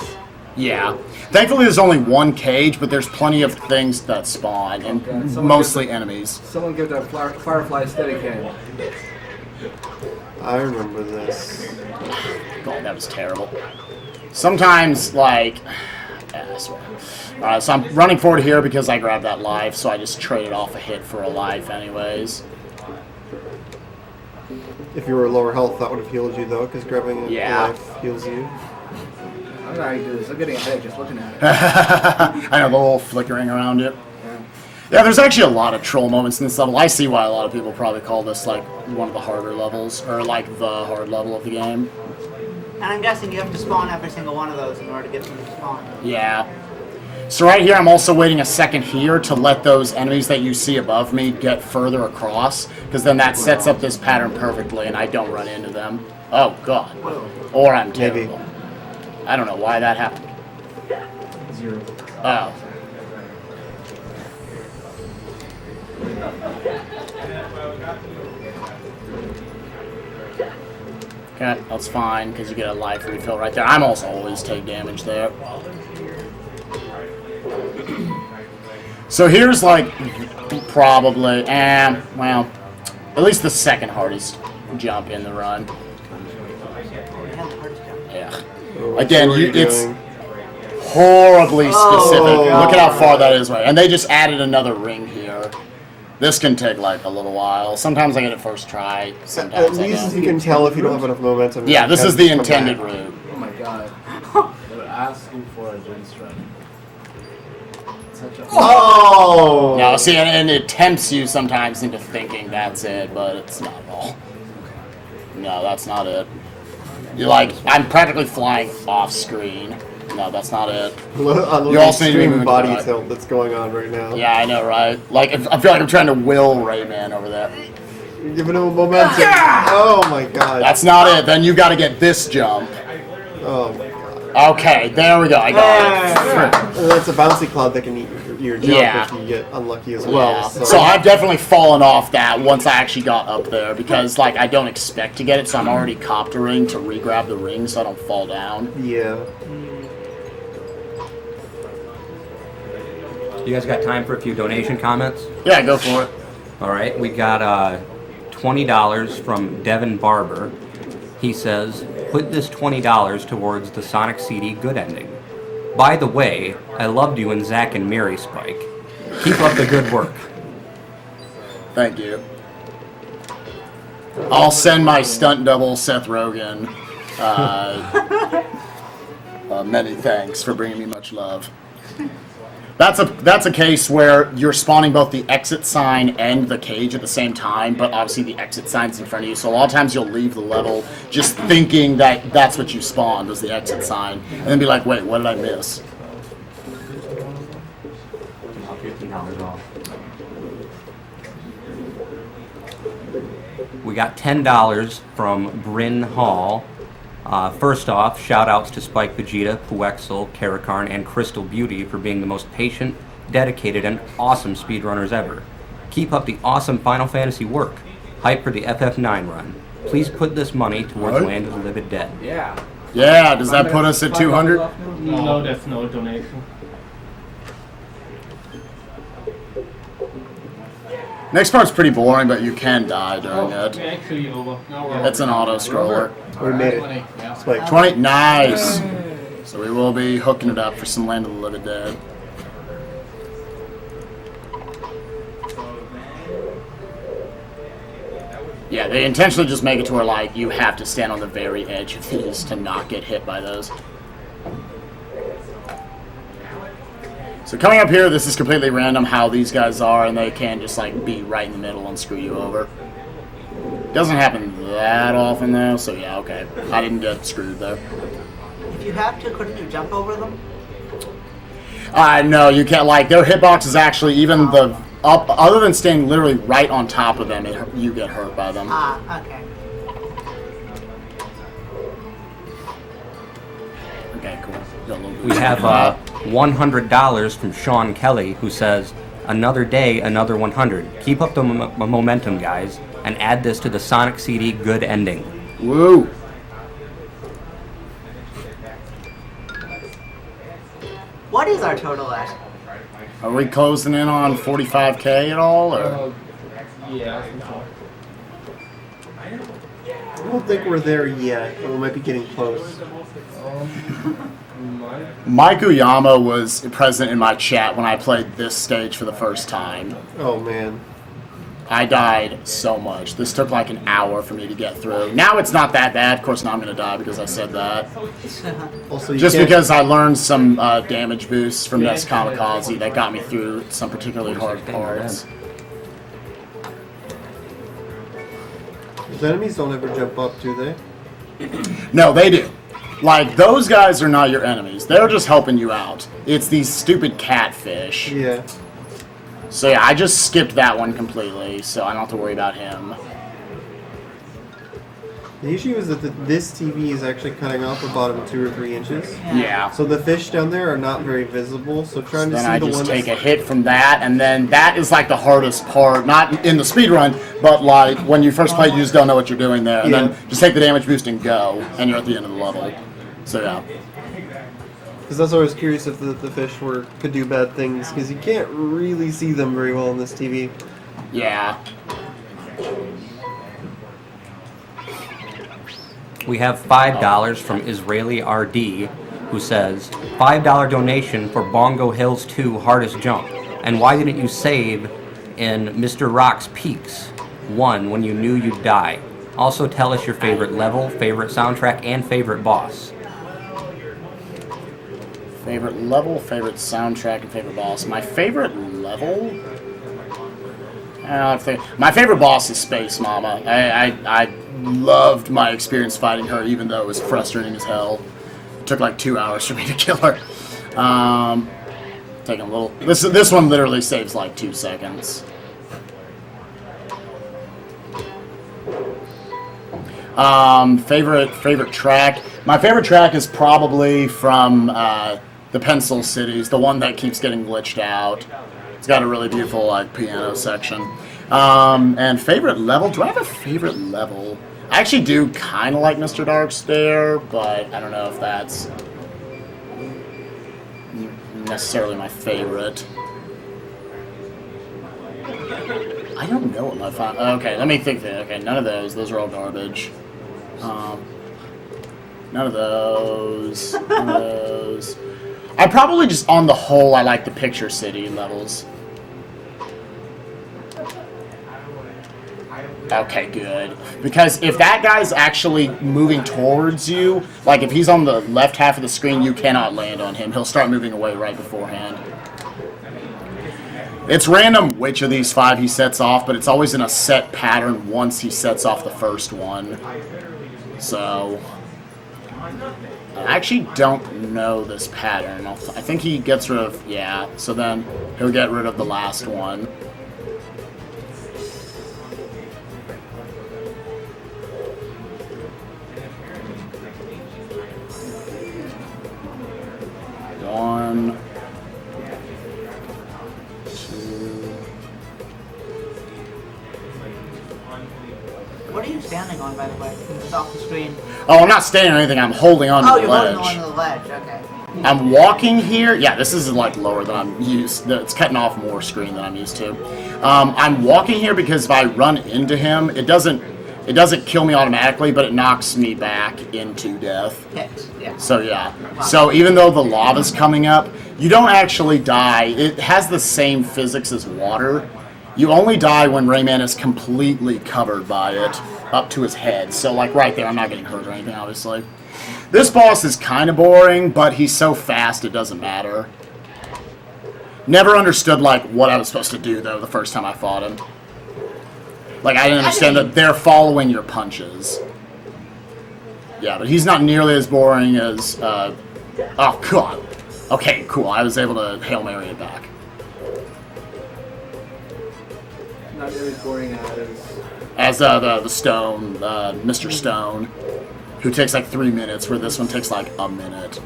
Yeah. Thankfully, there's only one cage, but there's plenty of things that spawn, and mostly enemies. Someone give that Firefly steady cam. I remember this. God, that was terrible. Sometimes, like... Yeah, I swear. Alright, so I'm running forward here because I grabbed that life, so I just traded off a hit for a life anyways. If you were lower health, that would have healed you, though, because grabbing a life heals you. I don't know how you do this. I'm getting a headache just looking at it. I know, the little flickering around it. Yeah, there's actually a lot of troll moments in this level. I see why a lot of people probably call this, like, one of the harder levels, or, like, the hard level of the game. And I'm guessing you have to spawn every single one of those in order to get them to spawn. Yeah. So right here, I'm also waiting a second here to let those enemies that you see above me get further across, because then that sets up this pattern perfectly, and I don't run into them. Oh, God. Or I'm terrible. Maybe. I don't know why that happened. 0. Oh. Okay, that's fine, because you get a life refill right there. I'm also always take damage there. So here's like, probably, well, at least the second hardest jump in the run. Yeah. Again, it's horribly specific. Look at how far that is away. And they just added another ring here. This can take like a little while. Sometimes I get it first try. Sometimes At least you can tell if you don't have enough momentum. Yeah, this is the intended route. Oh my god. They're asking for a wind strike. Oh! No, see, and it tempts you sometimes into thinking that's it, but it's not at all. No, that's not it. You're like, I'm practically flying off screen. No, that's not it. You also need to be extreme moving body to the right. tilt that's going on right now. Yeah, I know, right? Like, I feel like I'm trying to will Rayman over there. You're giving him a momentum. Oh my god. That's not it. Then you got to get this jump. Oh my god. Okay, there we go. I got it. That's a bouncy cloud that can eat your jump Yeah. if you get unlucky as well. Yeah. So, So I've definitely fallen off that once I actually got up there because, like, I don't expect to get it, so I'm already coptering to re-grab the ring so I don't fall down. yeah. You guys got time for a few donation comments? Yeah, go for it. All right, we got $20 from Devin Barber. He says, put this $20 towards the Sonic CD good ending. By the way, I loved you and Zach and Mary Spike. Keep up the good work. Thank you. I'll send my stunt double, Seth Rogen, many thanks for bringing me much love. That's a case where you're spawning both the exit sign and the cage at the same time, but obviously the exit sign's in front of you. So a lot of times you'll leave the level just thinking that that's what you spawned was the exit sign, and then be like, wait, what did I miss? $15 off. We got $10 from Bryn Hall. First off, shout outs to Spike Vegeta, Puexel, Karakarn, and Crystal Beauty for being the most patient, dedicated, and awesome speedrunners ever. Keep up the awesome Final Fantasy work. Hype for the FF9 run. Please put this money towards Land of the Living Dead. Yeah. Yeah, does that put us at 200? No, that's no donation. Next part's pretty boring, but you can die during it. Actually, It's an auto scroller. We made it. It's like 20, nice. So we will be hooking it up for some Land of the Living Dead. Yeah, they intentionally just make it to where like you have to stand on the very edge of these to not get hit by those. So coming up here, this is completely random how these guys are, and they can just like be right in the middle and screw you over. Doesn't happen that often though, so yeah, okay. I didn't get screwed though. If you have to, couldn't you jump over them? No, you can't. Like their hitbox is actually even the up. Other than staying literally right on top of them, you get hurt by them. Ah, okay. Okay, cool. We have $100 from Sean Kelly, who says, "Another day, another 100. Keep up the momentum, guys, and add this to the Sonic CD good ending." Woo! What is our total at? Are we closing in on 45K at all, or? Yeah, I think so. I don't think we're there yet, but we might be getting close. Mike Uyama was present in my chat when I played this stage for the first time. Oh man. I died so much. This took like an hour for me to get through. Now it's not that bad. Of course, now I'm going to die because I said that. Also, Just because I learned some damage boosts from this Kamikaze that got me through some particularly hard parts. Those enemies don't ever jump up, do they? No, they do. Like, those guys are not your enemies. They're just helping you out. It's these stupid catfish. Yeah. So yeah, I just skipped that one completely, so I don't have to worry about him. The issue is that this TV is actually cutting off the bottom 2 or 3 inches. Yeah. So the fish down there are not very visible, so trying to Then see I the just one take a hit from that, and then that is like the hardest part. Not in the speedrun, but like when you first play, you just don't know what you're doing there. And then just take the damage boost and go, and you're at the end of the level. So yeah. Because that's why I was curious if the fish could do bad things, because you can't really see them very well on this TV. Yeah. We have $5 from Israeli RD, who says, $5 donation for Bongo Hills 2 Hardest Jump. And why didn't you save in Mr. Rock's Peaks 1 when you knew you'd die? Also tell us your favorite level, favorite soundtrack, and favorite boss. Favorite level, favorite soundtrack, and favorite boss. My favorite level? My favorite boss is Space Mama. I loved my experience fighting her, even though it was frustrating as hell. It took like 2 hours for me to kill her. Taking a little. This one literally saves like 2 seconds. Favorite track. My favorite track is probably from the Pencil Cities, the one that keeps getting glitched out. It's got a really beautiful like piano section. And favorite level? Do I have a favorite level? I actually do kind of like Mr. Darkstare, but I don't know if that's necessarily my favorite. I don't know what my final. Okay, let me think. Okay, none of those. Those are all garbage. None of those. None of those. I probably just, on the whole, I like the Picture City levels. Okay, good. Because if that guy's actually moving towards you, like if he's on the left half of the screen, you cannot land on him. He'll start moving away right beforehand. It's random which of these 5 he sets off, but it's always in a set pattern once he sets off the first one. So, I actually don't know this pattern. I think he gets rid of, yeah, so then he'll get rid of the last one. One, 2. What are you standing on, by the way? It's off the screen. Oh, I'm not standing on anything. I'm holding on to the you're ledge. holding on to the ledge. Okay. I'm walking here. Yeah, this is like lower than I'm used. It's cutting off more screen than I'm used to. I'm walking here because if I run into him, it doesn't kill me automatically, but it knocks me back into death. Yeah. So yeah. So even though the lava's coming up, you don't actually die. It has the same physics as water. You only die when Rayman is completely covered by it up to his head. So like right there, I'm not getting hurt or anything, obviously. This boss is kind of boring, but he's so fast it doesn't matter. Never understood like what I was supposed to do though the first time I fought him. Like I didn't understand that they're following your punches. Yeah, but he's not nearly as boring as oh god. Okay, cool. I was able to Hail Mary it back. Not nearly as boring as the Stone, Mr. Stone, who takes like 3 minutes, where this one takes like a minute.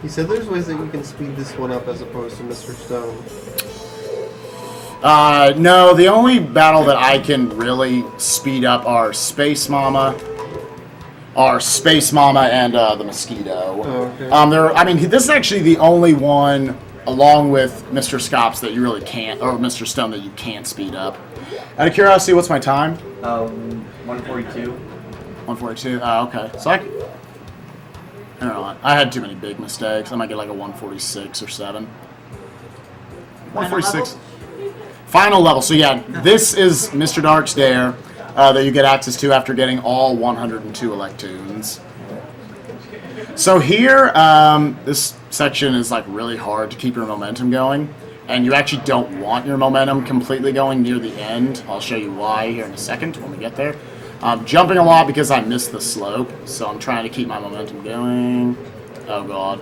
He said there's ways that you can speed this one up as opposed to Mr. Stone. No, the only battle that I can really speed up are Space Mama and the Mosquito. Oh, okay. I mean, this is actually the only one, along with Mr. Scops, that you really can't, or Mr. Stone, that you can't speed up. Out of curiosity, what's my time? 142. 142. Oh, okay. So I don't know. I had too many big mistakes. I might get like a 146 or 7. 146. Final level. So yeah, this is Mr. Dark's Dare that you get access to after getting all 102 Electoons. So here, this section is like really hard to keep your momentum going, and you actually don't want your momentum completely going near the end. I'll show you why here in a second when we get there. Jumping a lot because I missed the slope, so I'm trying to keep my momentum going. Oh god.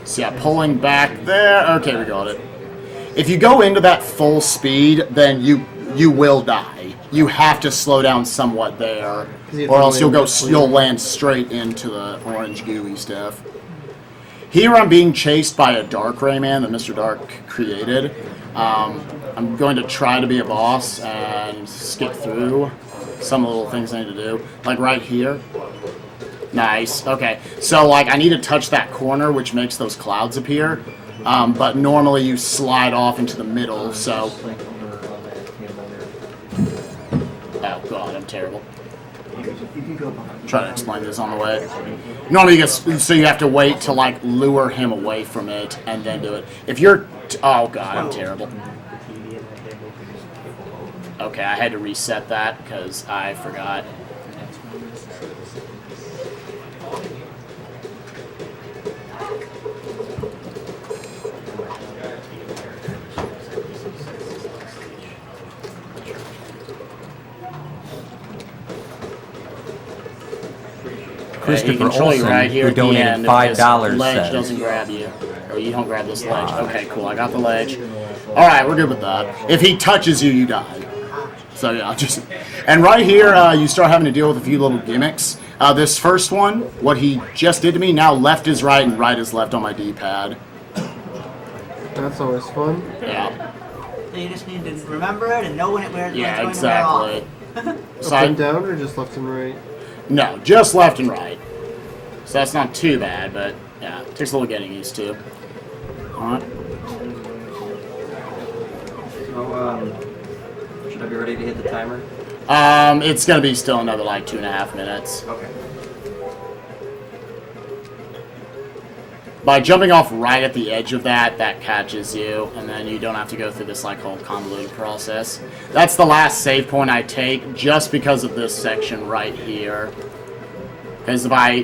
So yeah, pulling back there. Okay, we got it. If you go into that full speed, then you will die. You have to slow down somewhat there, or else you'll land straight into the orange gooey stuff. Here I'm being chased by a Dark Rayman that Mr. Dark created. I'm going to try to be a boss and skip through some of the little things I need to do, like right here. Nice. Okay. So, like, I need to touch that corner, which makes those clouds appear. But normally you slide off into the middle, so... Oh, God, I'm terrible. Try to explain this on the way. Normally so you have to wait to, like, lure him away from it and then do it. If you're... Oh, God, I'm terrible. Okay, I had to reset that because I forgot. Christopher control you Olsen, right here who at the donated end if $5, this ledge says, doesn't grab you, or you don't grab this ledge. Okay, cool. I got the ledge. All right, we're good with that. If he touches you, you die. So yeah, just and right here you start having to deal with a few little gimmicks. This first one, what he just did to me, now left is right and right is left on my D-pad. That's always fun. Yeah. So you just need to remember it and know when it's Yeah, going exactly. to wear off. Up and down or just left and right? No, just left and right. So that's not too bad, but yeah, it takes a little getting used to. Alright. So, should I be ready to hit the timer? It's gonna be still another like 2.5 minutes. Okay. by jumping off right at the edge of that, that catches you, and then you don't have to go through this like whole convoluted process. That's the last save point I take, just because of this section right here. Because if I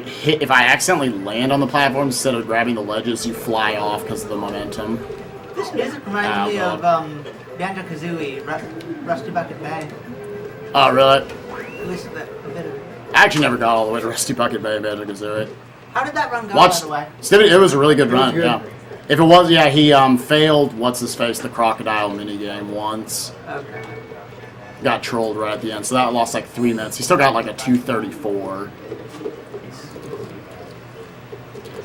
accidentally land on the platform instead of grabbing the ledges, you fly off because of the momentum. This music reminds me of Banjo-Kazooie, Rusty Bucket Bay. Oh, really? At least a bit of it. I actually never got all the way to Rusty Bucket Bay and Banjo-Kazooie. How did that run go, by the way? It was a really good run, yeah. If it was, yeah, he failed, what's-his-face, the crocodile minigame once. Okay. Got trolled right at the end, so that lost like 3 minutes. He still got like a 234.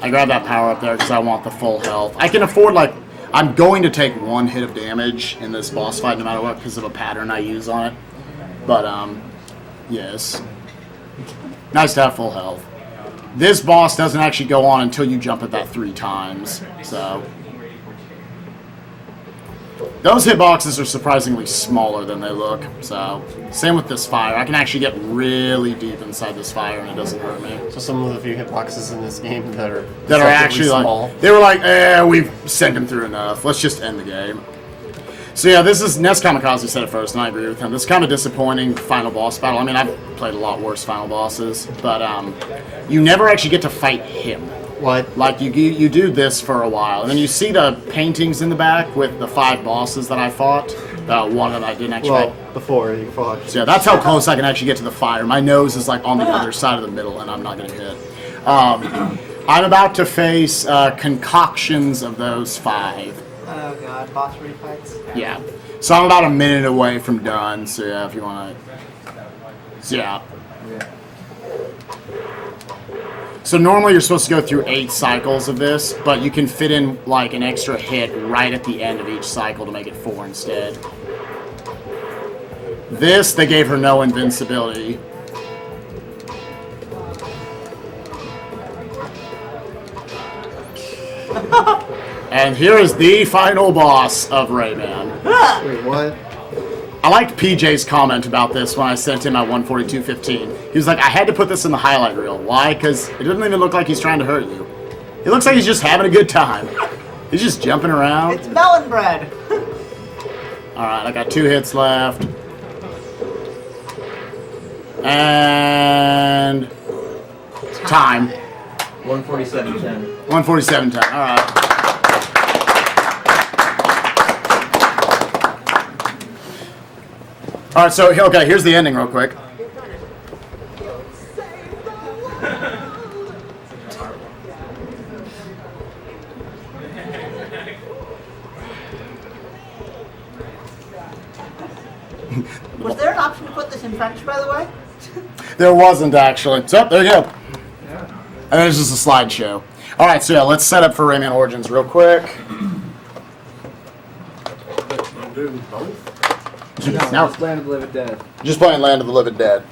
I grabbed that power up there because I want the full health. I can afford, like, I'm going to take 1 hit of damage in this boss fight no matter what because of a pattern I use on it. But, yes. Nice to have full health. This boss doesn't actually go on until you jump at that 3 times, so... Those hitboxes are surprisingly smaller than they look, so... Same with this fire. I can actually get really deep inside this fire and it doesn't hurt me. So some of the few hitboxes in this game that are actually small. like... They were like, we've sent him through enough. Let's just end the game. So yeah, this is... Nest Kamikaze said it first, and I agree with him. This is kind of a disappointing final boss battle. I mean, I've played a lot worse final bosses, but you never actually get to fight him. What? Like, you do this for a while, and then you see the paintings in the back with the 5 bosses that I fought. One of them I didn't actually fight. Before you fought. So yeah, that's how close I can actually get to the fire. My nose is like on the other side of the middle, and I'm not going to hit. I'm about to face concoctions of those 5. Oh god, boss refights. Yeah. So I'm about a minute away from done, so yeah, if you want to... So yeah. So normally you're supposed to go through 8 cycles of this, but you can fit in like an extra hit right at the end of each cycle to make it 4 instead. This, they gave her no invincibility. And here is the final boss of Rayman. Wait, what? I liked PJ's comment about this when I sent him at 142.15. He was like, I had to put this in the highlight reel. Why? Because it doesn't even look like he's trying to hurt you. It looks like he's just having a good time. He's just jumping around. It's melon bread. Alright, I got 2 hits left. And... time. 147.10. 147.10. Alright. Alright, so, okay, here's the ending real quick. Was there an option to put this in French, by the way? There wasn't, actually. So, there you go. And there's just a slideshow. Alright, so yeah, let's set up for Rayman Origins real quick. Just Land of the Living Dead. Just playing Land of the Living Dead.